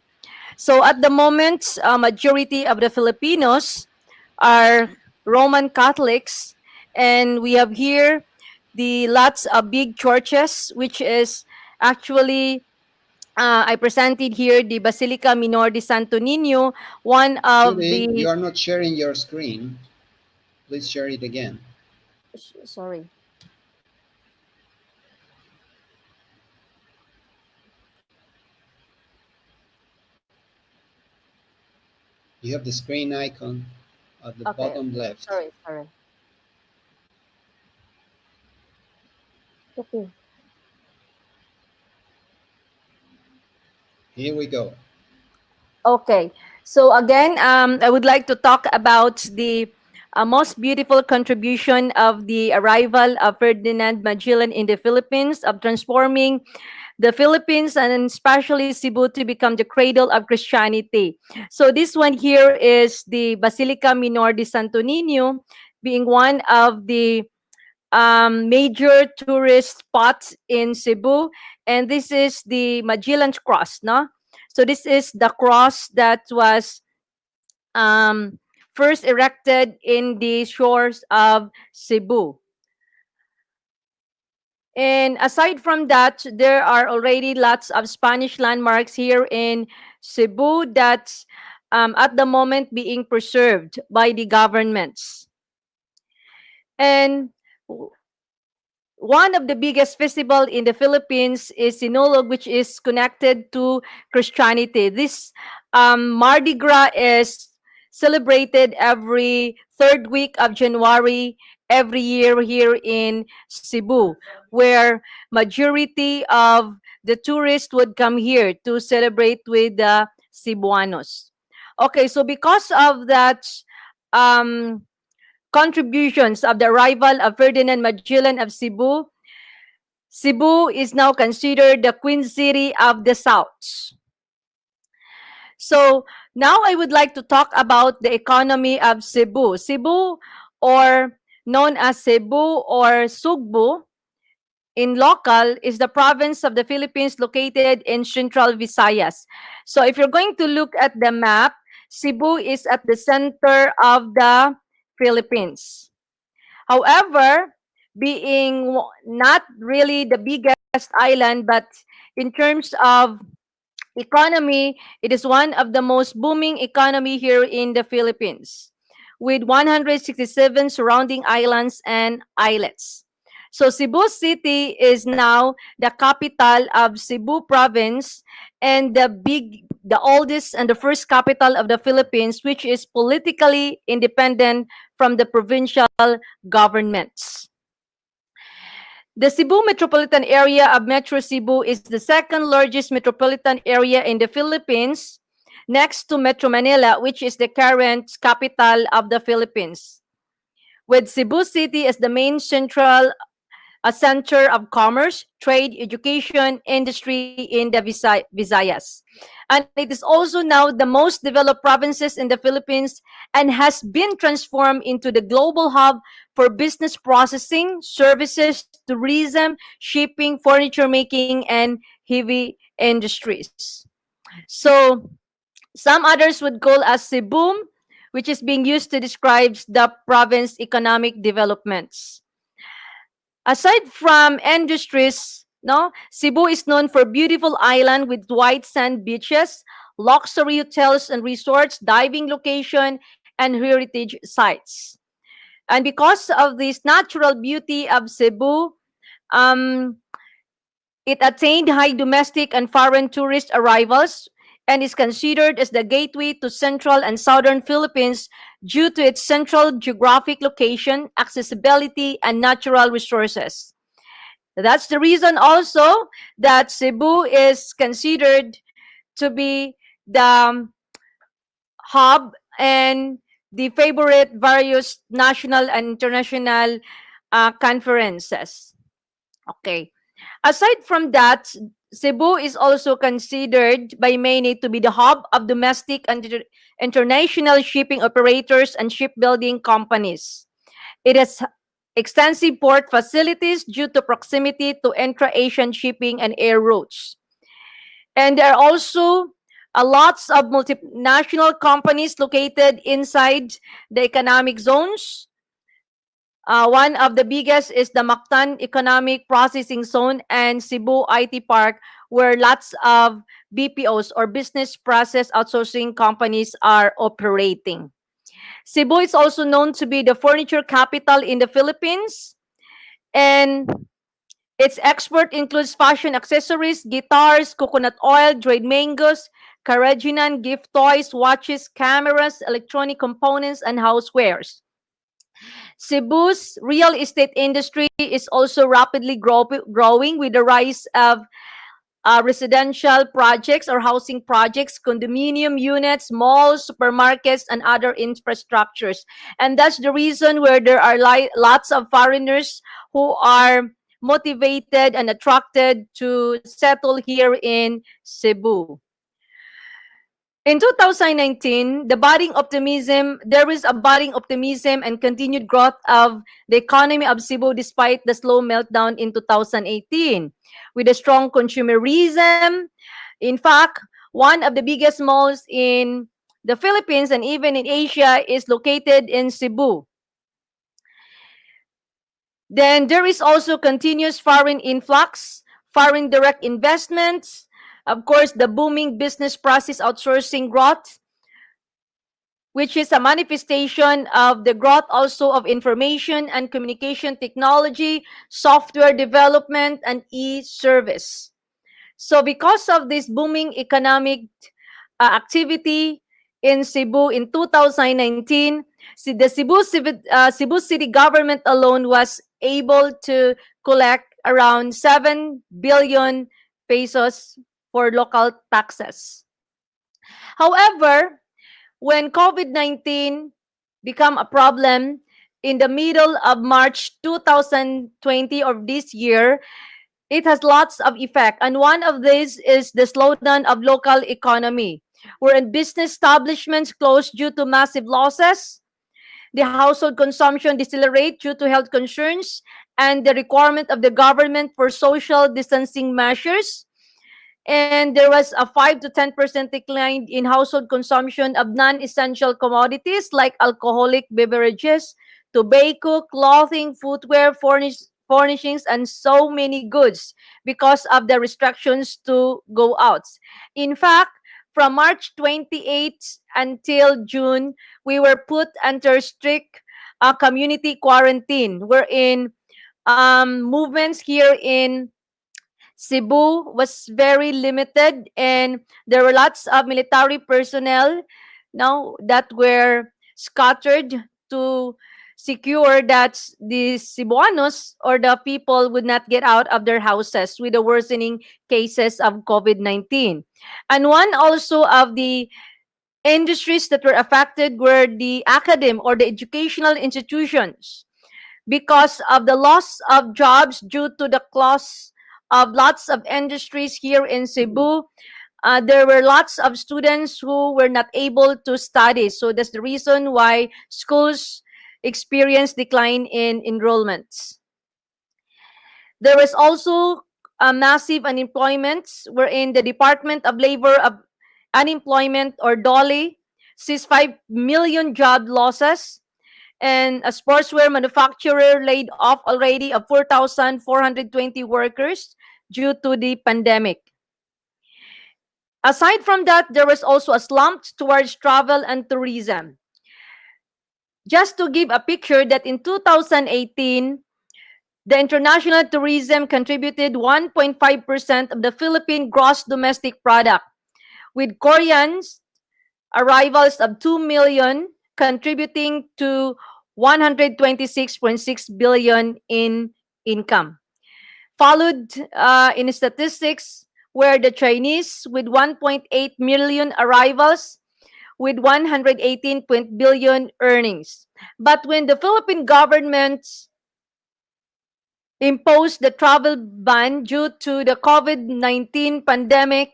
So at the moment, a majority of the Filipinos are Roman Catholics, and we have here the lots of big churches, which is actually I presented here the Basilica Minor de Santo Niño, one of Judy, you the. are not sharing your screen. Please share it again. Sorry. You have the screen icon at the bottom left. Sorry. Okay. Here we go. Okay. So again, I would like to talk about the most beautiful contribution of the arrival of Ferdinand Magellan in the Philippines, of transforming the Philippines and especially Cebu to become the cradle of Christianity. So this one here is the Basilica Minor de Santo Niño, being one of the major tourist spots in Cebu. And this is the Magellan's Cross, no? So this is the cross that was first erected in the shores of Cebu. And aside from that, there are already lots of Spanish landmarks here in Cebu that's at the moment being preserved by the governments. And one of the biggest festival in the Philippines is Sinulog, which is connected to Christianity. This Mardi Gras is celebrated every third week of January every year here in Cebu, where majority of the tourists would come here to celebrate with the Cebuanos. Okay, so because of that contributions of the arrival of Ferdinand Magellan of Cebu, Cebu is now considered the Queen City of the South. So now I would like to talk about the economy of Cebu. Cebu, or known as Cebu or Sugbu in local, is the province of the Philippines located in Central Visayas. So if you're going to look at the map, Cebu is at the center of the Philippines. However, being not really the biggest island, but in terms of economy, it is one of the most booming economy here in the Philippines, with 167 surrounding islands and islets. So Cebu City is now the capital of Cebu province and the oldest and the first capital of the Philippines, which is politically independent from the provincial governments. The Cebu metropolitan area of Metro Cebu is the second largest metropolitan area in the Philippines, next to Metro Manila, which is the current capital of the Philippines, with Cebu City as the main a center of commerce, trade, education, industry in the Visayas. And it is also now the most developed provinces in the Philippines and has been transformed into the global hub for business processing, services, tourism, shipping, furniture making, and heavy industries. So some others would call as Cebu, which is being used to describe the province economic developments. Aside from industries, no, Cebu is known for beautiful island with white sand beaches, luxury hotels and resorts, diving location, and heritage sites. And because of this natural beauty of Cebu, um, it attained high domestic and foreign tourist arrivals and is considered as the gateway to central and southern Philippines due to its central geographic location, accessibility, and natural resources. That's the reason also that Cebu is considered to be the hub and the favorite various national and international conferences. Okay. Aside from that, Cebu is also considered by many to be the hub of domestic and international shipping operators and shipbuilding companies. It has extensive port facilities due to proximity to intra-Asian shipping and air routes. And there are also lots of multinational companies located inside the economic zones. One of the biggest is the Mactan Economic Processing Zone and Cebu IT Park, where lots of BPOs or business process outsourcing companies are operating. Cebu is also known to be the furniture capital in the Philippines, and its export includes fashion accessories, guitars, coconut oil, dried mangoes, carrageenan, gift toys, watches, cameras, electronic components, and housewares. Cebu's real estate industry is also rapidly growing with the rise of residential projects or housing projects, condominium units, malls, supermarkets, and other infrastructures. And that's the reason where there are lots of foreigners who are motivated and attracted to settle here in Cebu. In 2019, there is a budding optimism and continued growth of the economy of Cebu despite the slow meltdown in 2018. With a strong consumerism, in fact, one of the biggest malls in the Philippines and even in Asia is located in Cebu. Then there is also continuous foreign influx, foreign direct investments, of course, the booming business process outsourcing growth, which is a manifestation of the growth also of information and communication technology, software development, and e-service. So because of this booming economic activity in Cebu in 2019, the Cebu City government alone was able to collect around 7 billion pesos for local taxes. However, when COVID-19 became a problem in the middle of March 2020 of this year, it has lots of effect. And one of these is the slowdown of local economy, wherein business establishments closed due to massive losses, the household consumption decelerate due to health concerns, and the requirement of the government for social distancing measures. And there was a 5 to 10% decline in household consumption of non-essential commodities like alcoholic beverages, tobacco, clothing, footwear, furnishings, and so many goods because of the restrictions to go out. In fact, from March 28th until June, we were put under strict community quarantine, wherein movements here in Cebu was very limited, and there were lots of military personnel now that were scattered to secure that the Cebuanos or the people would not get out of their houses with the worsening cases of COVID-19. And one also of the industries that were affected were the academic or the educational institutions because of the loss of jobs due to the close of lots of industries here in Cebu. There were lots of students who were not able to study. So that's the reason why schools experienced decline in enrollments. There was also a massive unemployment wherein the Department of Labor of Unemployment or DOLE sees 5 million job losses, and a sportswear manufacturer laid off already of 4,420 workers due to the pandemic. Aside from that, there was also a slump towards travel and tourism. Just to give a picture that in 2018, the international tourism contributed 1.5% of the Philippine gross domestic product, with Koreans arrivals of 2 million contributing to 126.6 billion in income. Followed in statistics where the Chinese with 1.8 million arrivals with 118 billion earnings. But when the Philippine government imposed the travel ban due to the COVID-19 pandemic,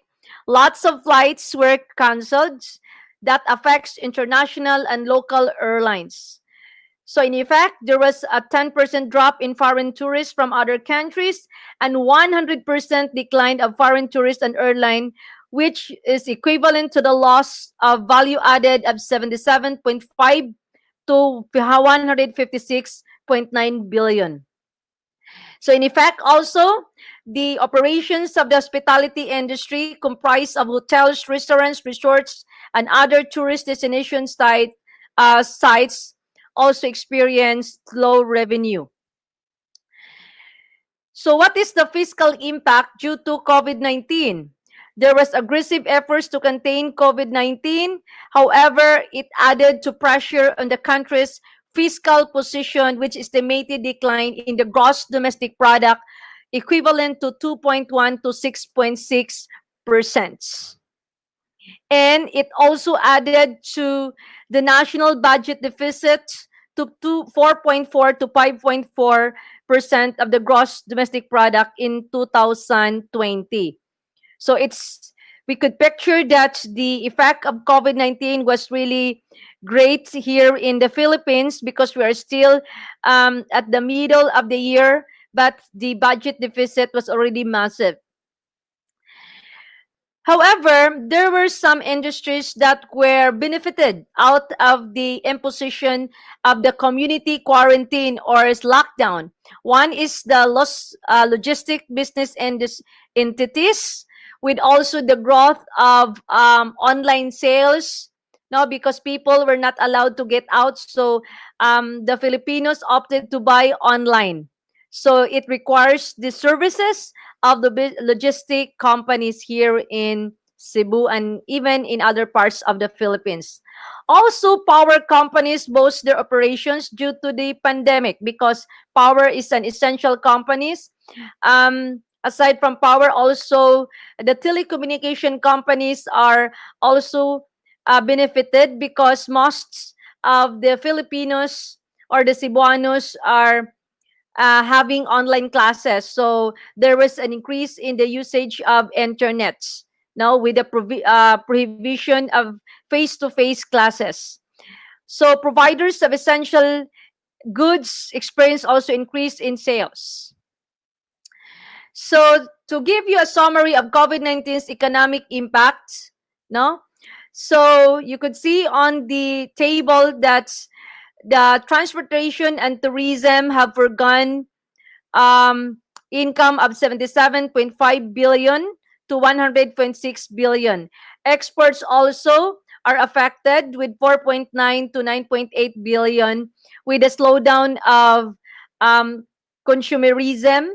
lots of flights were canceled. That affects international and local airlines. So in effect, there was a 10% drop in foreign tourists from other countries and 100% decline of foreign tourists and airline, which is equivalent to the loss of value added of 77.5 to 156.9 billion. So in effect, also, the operations of the hospitality industry comprise of hotels, restaurants, resorts, and other tourist destination sites also experienced low revenue. So what is the fiscal impact due to COVID-19? There was aggressive efforts to contain COVID-19. However, it added to pressure on the country's fiscal position, which estimated decline in the gross domestic product equivalent to 2.1 to 6.6%. And it also added to the national budget deficit to 4.4 to 5.4% of the gross domestic product in 2020. So we could picture that the effect of COVID-19 was really great here in the Philippines because we are still at the middle of the year, but the budget deficit was already massive. However, there were some industries that were benefited out of the imposition of the community quarantine or lockdown. One is the logistic business entities, with also the growth of online sales. No, because people were not allowed to get out, so the Filipinos opted to buy online. So it requires the services of the logistic companies here in Cebu and even in other parts of the Philippines. Also, power companies boost their operations due to the pandemic because power is an essential companies. Aside from power, also the telecommunication companies are also benefited because most of the Filipinos or the Cebuanos are having online classes. So there was an increase in the usage of internet now with the provision of face-to-face classes. So providers of essential goods experience also increase in sales. So to give you a summary of COVID-19's economic impact, no? So you could see on the table that the transportation and tourism have foregone income of 77.5 billion to 100.6 billion. Exports also are affected with 4.9 to 9.8 billion with a slowdown of consumerism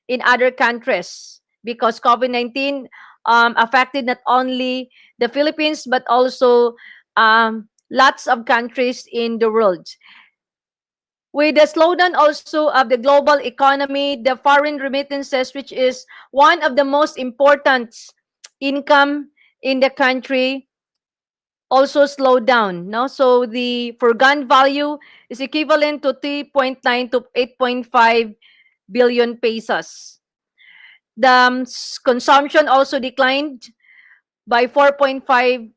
in other countries, because COVID-19 affected not only the Philippines but also lots of countries in the world. With the slowdown also of the global economy, the foreign remittances, which is one of the most important income in the country, also slowed down. No? So the foregone value is equivalent to 3.9 to 8.5 billion pesos. The consumption also declined by 45.1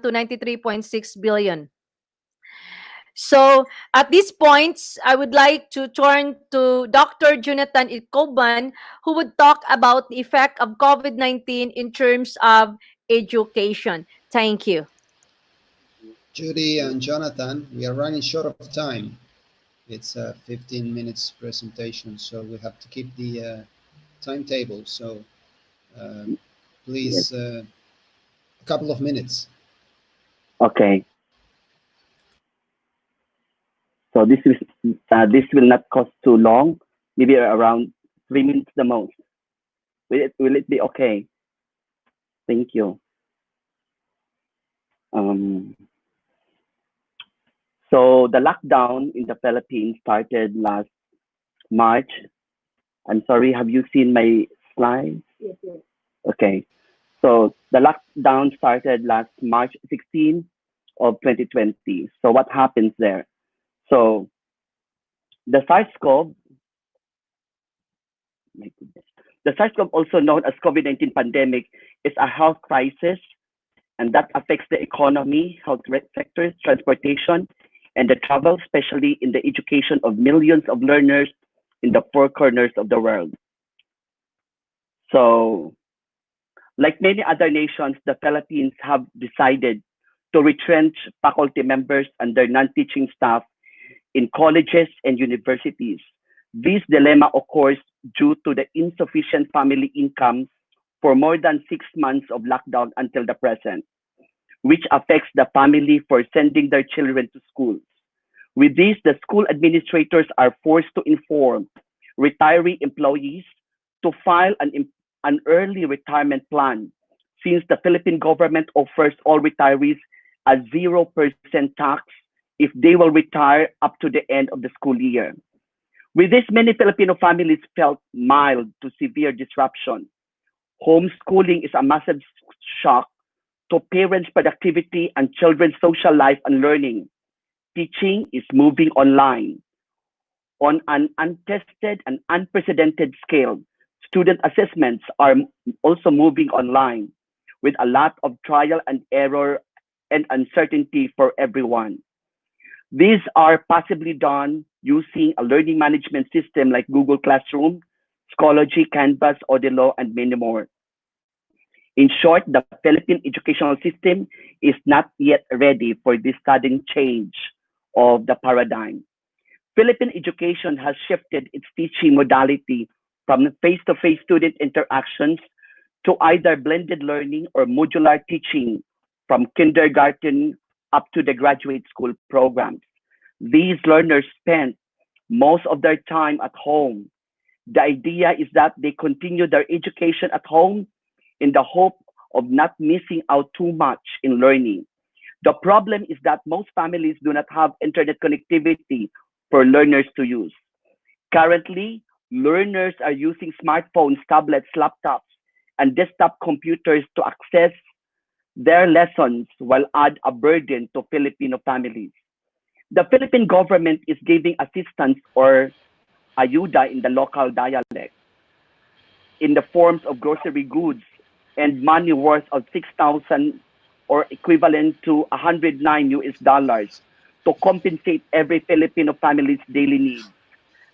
to 93.6 billion. So at these points, I would like to turn to Dr. Jonathan Ikoban, who would talk about the effect of COVID-19 in terms of education. Thank you. Judy and Jonathan, we are running short of time. It's a 15 minutes presentation, so we have to keep the timetable. So please, a couple of minutes. Okay. So this will not cost too long, maybe around 3 minutes the most. Will it be okay? Thank you. So the lockdown in the Philippines started last March. I'm sorry, have you seen my slides? Yes. Okay. So the lockdown started last March 16 of 2020. So what happens there? So the SARS-CoV, also known as COVID-19 pandemic, is a health crisis, and that affects the economy, health sectors, transportation, and the travel, especially in the education of millions of learners in the four corners of the world. So, like many other nations, the Philippines have decided to retrench faculty members and their non-teaching staff in colleges and universities. This dilemma occurs due to the insufficient family income for more than 6 months of lockdown until the present, which affects the family for sending their children to schools. With this, the school administrators are forced to inform retiree employees to file an early retirement plan, since the Philippine government offers all retirees a 0% tax if they will retire up to the end of the school year. With this, many Filipino families felt mild to severe disruption. Homeschooling is a massive shock to parents' productivity and children's social life and learning. Teaching is moving online. On an untested and unprecedented scale, student assessments are also moving online, with a lot of trial and error and uncertainty for everyone. These are possibly done using a learning management system like Google Classroom, Schoology, Canvas, Odilo, and many more. In short, the Philippine educational system is not yet ready for this sudden change of the paradigm. Philippine education has shifted its teaching modality from face-to-face student interactions to either blended learning or modular teaching from kindergarten up to the graduate school programs. These learners spend most of their time at home. The idea is that they continue their education at home in the hope of not missing out too much in learning. The problem is that most families do not have internet connectivity for learners to use. Currently, learners are using smartphones, tablets, laptops, and desktop computers to access their lessons while add a burden to Filipino families. The Philippine government is giving assistance or ayuda in the local dialect in the forms of grocery goods and money worth of 6,000 or equivalent to $109 to compensate every Filipino family's daily needs.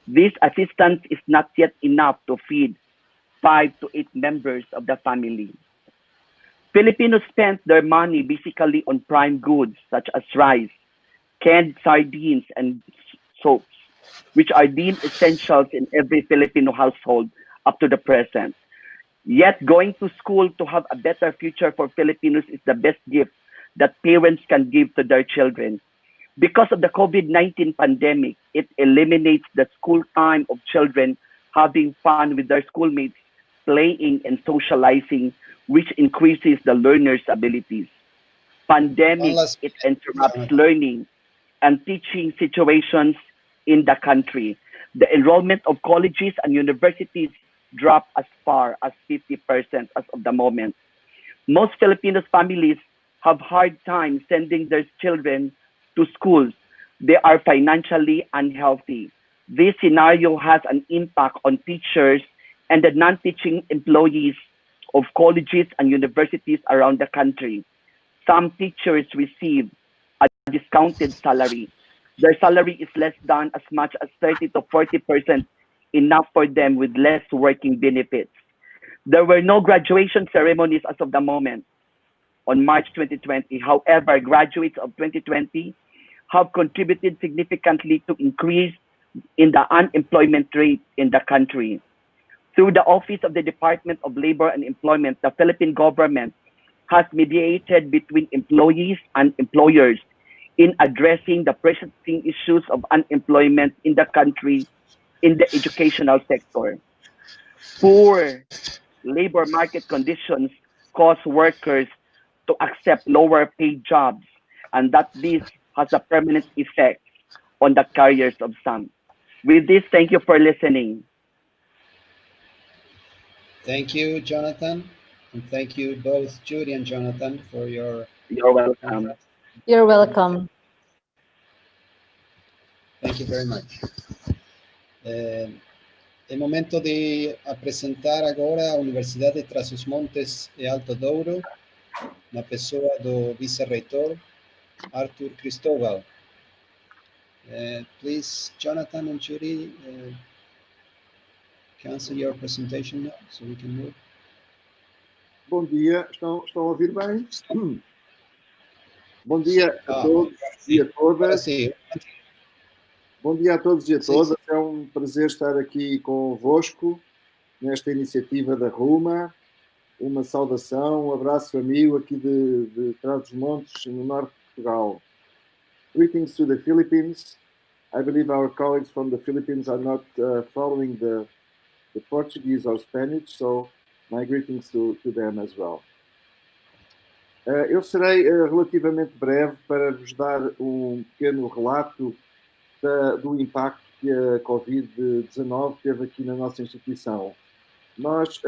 This assistance is not yet enough to feed 5 to 8 members of the family. Filipinos spend their money basically on prime goods such as rice, canned sardines, and soaps, which are deemed essentials in every Filipino household up to the present. Yet going to school to have a better future for Filipinos is the best gift that parents can give to their children. Because of the COVID-19 pandemic, it eliminates the school time of children having fun with their schoolmates, playing and socializing, which increases the learner's abilities. Pandemic, it interrupts learning and teaching situations in the country. The enrollment of colleges and universities dropped as far as 50% as of the moment. Most Filipino families have hard time sending their children to schools. They are financially unhealthy. This scenario has an impact on teachers and the non-teaching employees of colleges and universities around the country. Some teachers receive a discounted salary. Their salary is less than as much as 30 to 40%, enough for them with less working benefits. There were no graduation ceremonies as of the moment on March 2020. However, graduates of 2020 have contributed significantly to increase in the unemployment rate in the country. Through the Office of the Department of Labor and Employment, the Philippine government has mediated between employees and employers in addressing the pressing issues of unemployment in the country in the educational sector. Poor labor market conditions cause workers to accept lower paid jobs, and that this has a permanent effect on the careers of some. With this, thank you for listening. Thank you, Jonathan. And thank you both, Judy and Jonathan, for your... You're welcome. You're welcome. Thank you very much. É momento de apresentar agora a Universidade de Trás-os-Montes e Alto Douro, na pessoa do vice-reitor, Arthur Cristóbal. Please, Jonathan and Judy, cancel your presentation now, so we can move. Bom dia, estão a ouvir bem? Bom dia a todos e a todas. Sim. Bom dia a todos e a todas. É um prazer estar aqui convosco nesta iniciativa da RUMA. Uma saudação, um abraço amigo aqui de Trás-os-Montes, no norte de Portugal. Greetings to the Philippines. I believe our colleagues from the Philippines are not following the Portuguese or Spanish, so my greetings to them as well. Eu serei relativamente breve para vos dar um pequeno relato do impacto que a Covid-19 teve aqui na nossa instituição. Nós,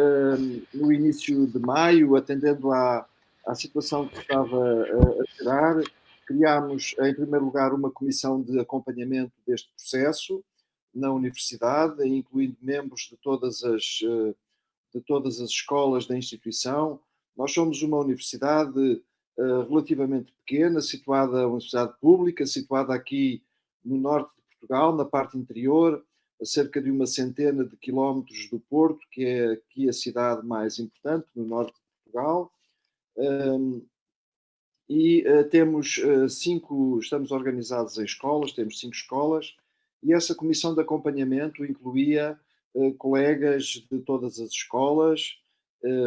no início de maio, atendendo à situação que estava a gerar, criámos, em primeiro lugar, uma comissão de acompanhamento deste processo na universidade, incluindo membros de todas as escolas da instituição. Nós somos uma universidade relativamente pequena, uma universidade pública, situada aqui no norte de Portugal, na parte interior, a cerca de 100 quilómetros do Porto, que é aqui a cidade mais importante no norte de Portugal. Estamos organizados em escolas, temos 5 escolas, e essa comissão de acompanhamento incluía colegas de todas as escolas,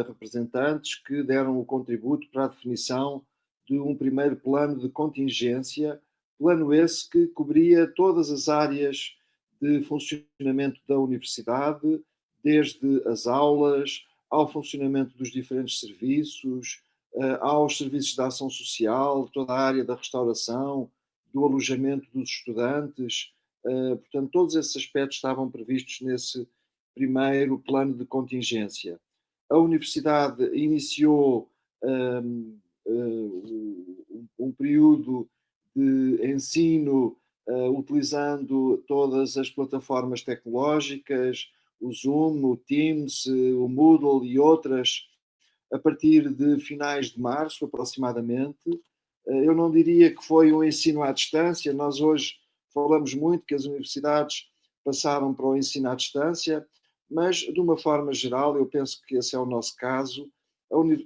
representantes que deram o contributo para a definição de um primeiro plano de contingência, plano esse que cobria todas as áreas de funcionamento da universidade, desde as aulas, ao funcionamento dos diferentes serviços, aos serviços de ação social, toda a área da restauração, do alojamento dos estudantes. Portanto, todos esses aspectos estavam previstos nesse primeiro plano de contingência. A universidade iniciou um período de ensino utilizando todas as plataformas tecnológicas, o Zoom, o Teams, o Moodle e outras, a partir de finais de março, aproximadamente. Eu não diria que foi um ensino à distância. Nós hoje falamos muito que as universidades passaram para o ensino à distância, mas, de uma forma geral, eu penso que esse é o nosso caso.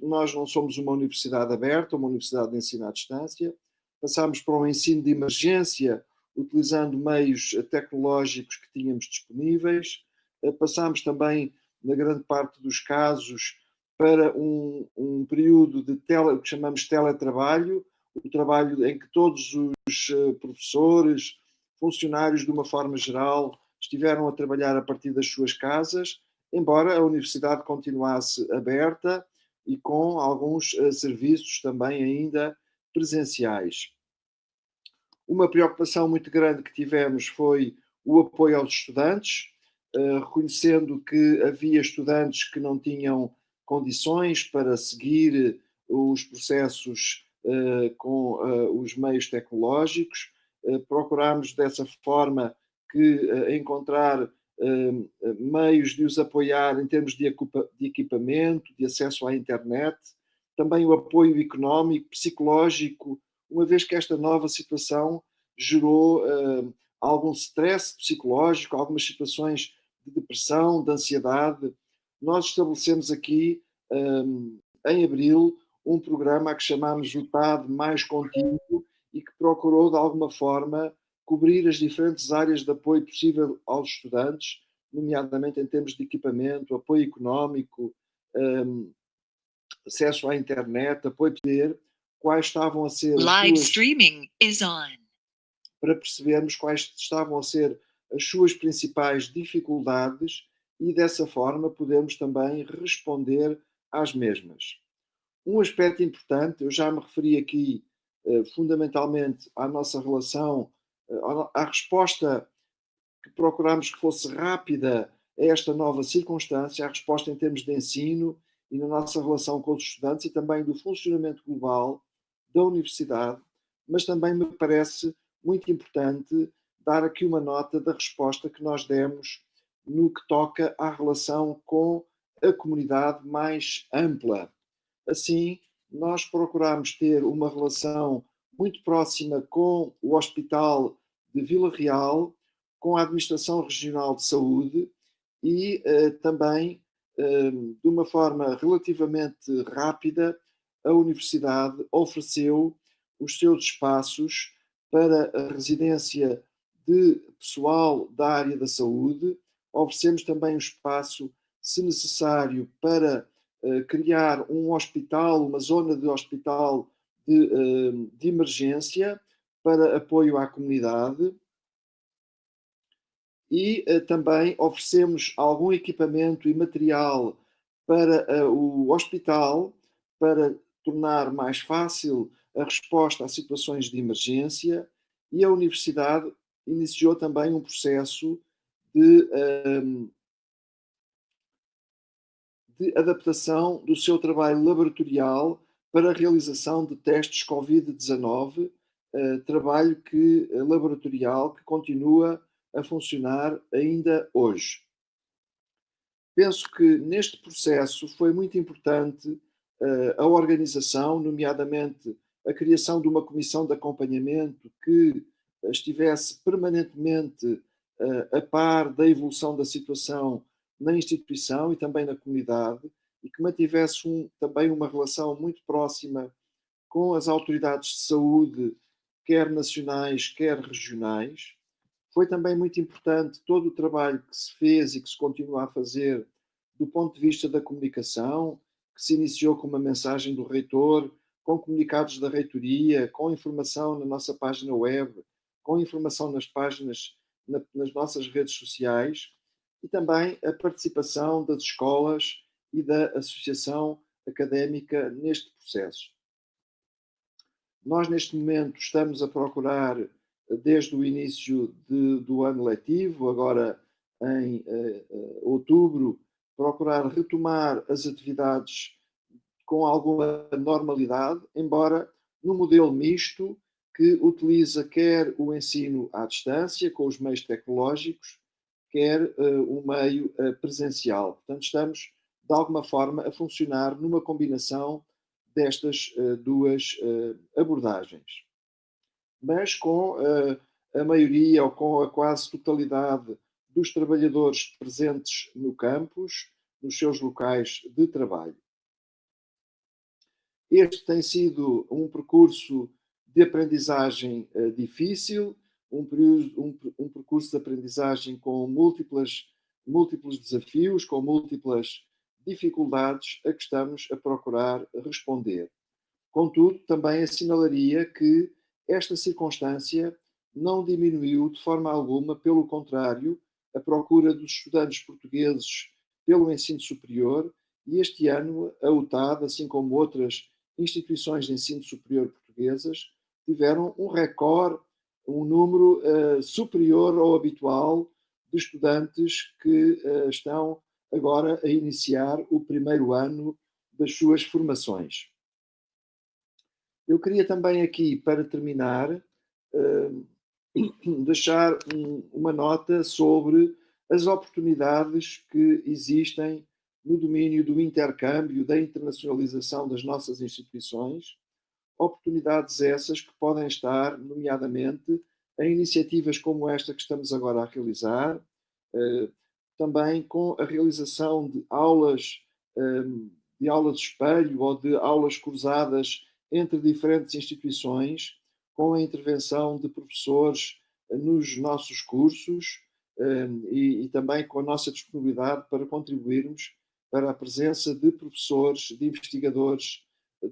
Nós não somos uma universidade aberta, uma universidade de ensino à distância. Passámos para um ensino de emergência, utilizando meios tecnológicos que tínhamos disponíveis. Passámos também, na grande parte dos casos, para um período de que chamamos teletrabalho, o trabalho em que todos os professores, funcionários de uma forma geral, estiveram a trabalhar a partir das suas casas, embora a universidade continuasse aberta e com alguns serviços também ainda presenciais. Uma preocupação muito grande que tivemos foi o apoio aos estudantes, reconhecendo que havia estudantes que não tinham condições para seguir os processos com os meios tecnológicos. Procurámos dessa forma que encontrar meios de os apoiar em termos de equipamento, de acesso à internet, também o apoio económico, psicológico, uma vez que esta nova situação gerou algum stress psicológico, algumas situações de depressão, de ansiedade. Nós estabelecemos aqui, em abril, um programa que chamámos o TAD mais contínuo e que procurou, de alguma forma, cobrir as diferentes áreas de apoio possível aos estudantes, nomeadamente em termos de equipamento, apoio económico, acesso à internet, apoio de poder, quais estavam a ser Live streaming is on. para percebermos quais estavam a ser as suas principais dificuldades e, dessa forma, podermos também responder às mesmas. Um aspecto importante, eu já me referi aqui fundamentalmente à nossa relação, à resposta que procurámos que fosse rápida a esta nova circunstância, a resposta em termos de ensino e na nossa relação com os estudantes e também do funcionamento global da universidade, mas também me parece muito importante dar aqui uma nota da resposta que nós demos no que toca à relação com a comunidade mais ampla. Assim, nós procuramos ter uma relação muito próxima com o Hospital de Vila Real, com a Administração Regional de Saúde e também, de uma forma relativamente rápida, a Universidade ofereceu os seus espaços para a residência de pessoal da área da saúde. Oferecemos também um espaço, se necessário, para criar um hospital, uma zona de hospital de emergência para apoio à comunidade. E também oferecemos algum equipamento e material para o hospital para tornar mais fácil a resposta a situações de emergência, e a Universidade iniciou também um processo de adaptação do seu trabalho laboratorial para a realização de testes Covid-19, trabalho laboratorial que continua a funcionar ainda hoje. Penso que neste processo foi muito importante a organização, nomeadamente a criação de uma comissão de acompanhamento que estivesse permanentemente a par da evolução da situação na instituição e também na comunidade e que mantivesse também uma relação muito próxima com as autoridades de saúde, quer nacionais, quer regionais. Foi também muito importante todo o trabalho que se fez e que se continua a fazer do ponto de vista da comunicação, que se iniciou com uma mensagem do reitor, com comunicados da reitoria, com informação na nossa página web, com informação nas páginas, nas nossas redes sociais, e também a participação das escolas e da associação académica neste processo. Nós, neste momento, estamos a procurar, desde o início do ano letivo, agora em outubro, procurar retomar as atividades com alguma normalidade, embora no modelo misto que utiliza quer o ensino à distância, com os meios tecnológicos, quer o meio presencial. Portanto, estamos, de alguma forma, a funcionar numa combinação destas duas abordagens. Mas com a maioria ou com a quase totalidade dos trabalhadores presentes no campus, nos seus locais de trabalho. Este tem sido um percurso de aprendizagem difícil, um percurso de aprendizagem com múltiplos desafios, com múltiplas dificuldades a que estamos a procurar responder. Contudo, também assinalaria que esta circunstância não diminuiu de forma alguma, pelo contrário, a procura dos estudantes portugueses pelo ensino superior, e este ano a UTAD, assim como outras instituições de ensino superior portuguesas, tiveram um recorde, um número superior ao habitual de estudantes que estão agora a iniciar o primeiro ano das suas formações. Eu queria também aqui, para terminar, deixar uma nota sobre as oportunidades que existem no domínio do intercâmbio, da internacionalização das nossas instituições, oportunidades essas que podem estar, nomeadamente, em iniciativas como esta que estamos agora a realizar, também com a realização de aulas de espelho ou de aulas cruzadas entre diferentes instituições, com a intervenção de professores nos nossos cursos e também com a nossa disponibilidade para contribuirmos para a presença de professores, de investigadores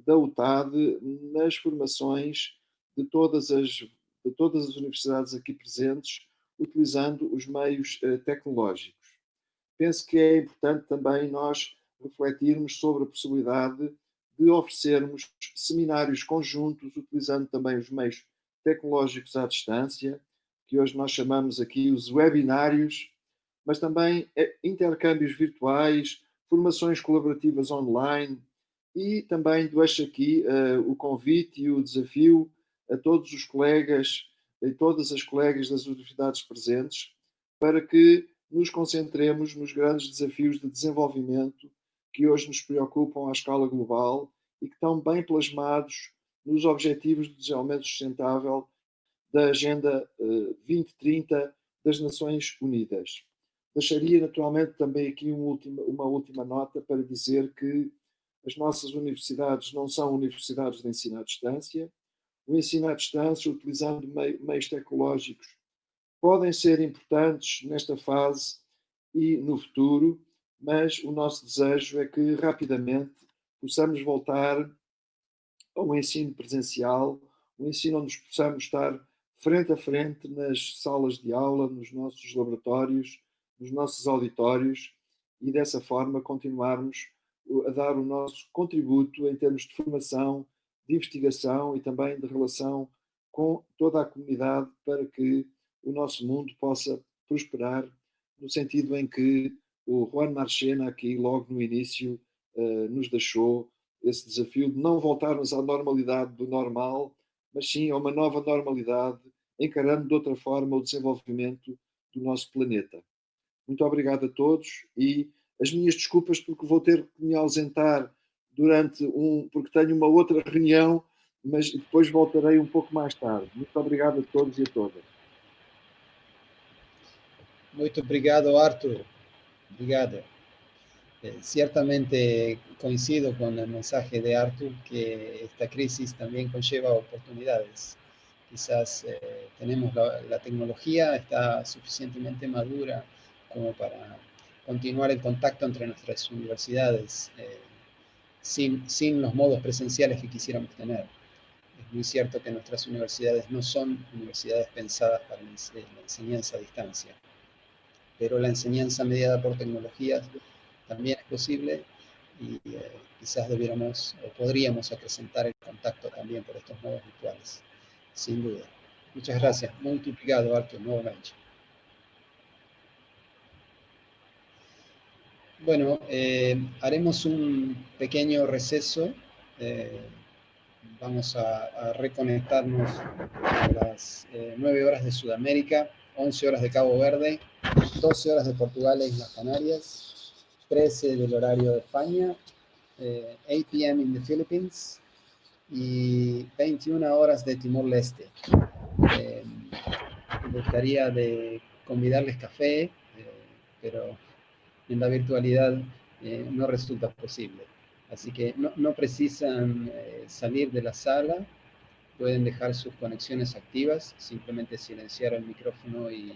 da UTAD nas formações de todas as universidades aqui presentes, utilizando os meios tecnológicos. Penso que é importante também nós refletirmos sobre a possibilidade de oferecermos seminários conjuntos, utilizando também os meios tecnológicos à distância, que hoje nós chamamos aqui os webinários, mas também intercâmbios virtuais, formações colaborativas online, e também deixo aqui o convite e o desafio a todos os colegas e todas as colegas das universidades presentes para que nos concentremos nos grandes desafios de desenvolvimento que hoje nos preocupam à escala global e que estão bem plasmados nos Objetivos de Desenvolvimento Sustentável da Agenda 2030 das Nações Unidas. Deixaria naturalmente também aqui uma última nota para dizer que as nossas universidades não são universidades de ensino à distância. O ensino à distância, utilizando meios tecnológicos, podem ser importantes nesta fase e no futuro, mas o nosso desejo é que rapidamente possamos voltar ao ensino presencial, um ensino onde possamos estar frente a frente nas salas de aula, nos nossos laboratórios, nos nossos auditórios, e dessa forma continuarmos a dar o nosso contributo em termos de formação, de investigação e também de relação com toda a comunidade para que o nosso mundo possa prosperar, no sentido em que o Juan Marchena aqui logo no início nos deixou esse desafio de não voltarmos à normalidade do normal, mas sim a uma nova normalidade, encarando de outra forma o desenvolvimento do nosso planeta. Muito obrigado a todos e as minhas desculpas porque vou ter que me ausentar porque tenho uma outra reunião, mas depois voltarei um pouco mais tarde. Muito obrigado a todos e a todas. Muito obrigado, Arthur. Obrigado. Ciertamente coincido con el mensaje de Arthur que esta crisis también conlleva oportunidades. Quizás tenemos la tecnología, está suficientemente madura como para continuar el contacto entre nuestras universidades sin los modos presenciales que quisiéramos tener. Es muy cierto que nuestras universidades no son universidades pensadas para la enseñanza a distancia, pero la enseñanza mediada por tecnologías también es posible y quizás debiéramos o podríamos acrecentar el contacto también por estos modos virtuales, sin duda. Muchas gracias. Muito obrigado, Arthur, nuevamente. Bueno, haremos un pequeño receso. Vamos a reconectarnos a las 9 horas de Sudamérica, 11 horas de Cabo Verde, 12 horas de Portugal e Islas Canarias, 13 del horario de España, 8 p.m. in the Philippines y 21 horas de Timor-Leste. Me gustaría de convidarles café, pero en la virtualidad no resulta posible. Así que no precisan salir de la sala, pueden dejar sus conexiones activas, simplemente silenciar el micrófono y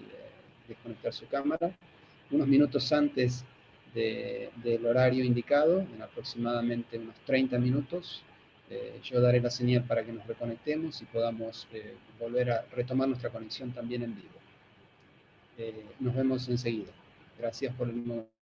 desconectar su cámara. Unos minutos antes del horario indicado, en aproximadamente unos 30 minutos, Yo daré la señal para que nos reconectemos y podamos volver a retomar nuestra conexión también en vivo. Nos vemos enseguida. Gracias por el momento.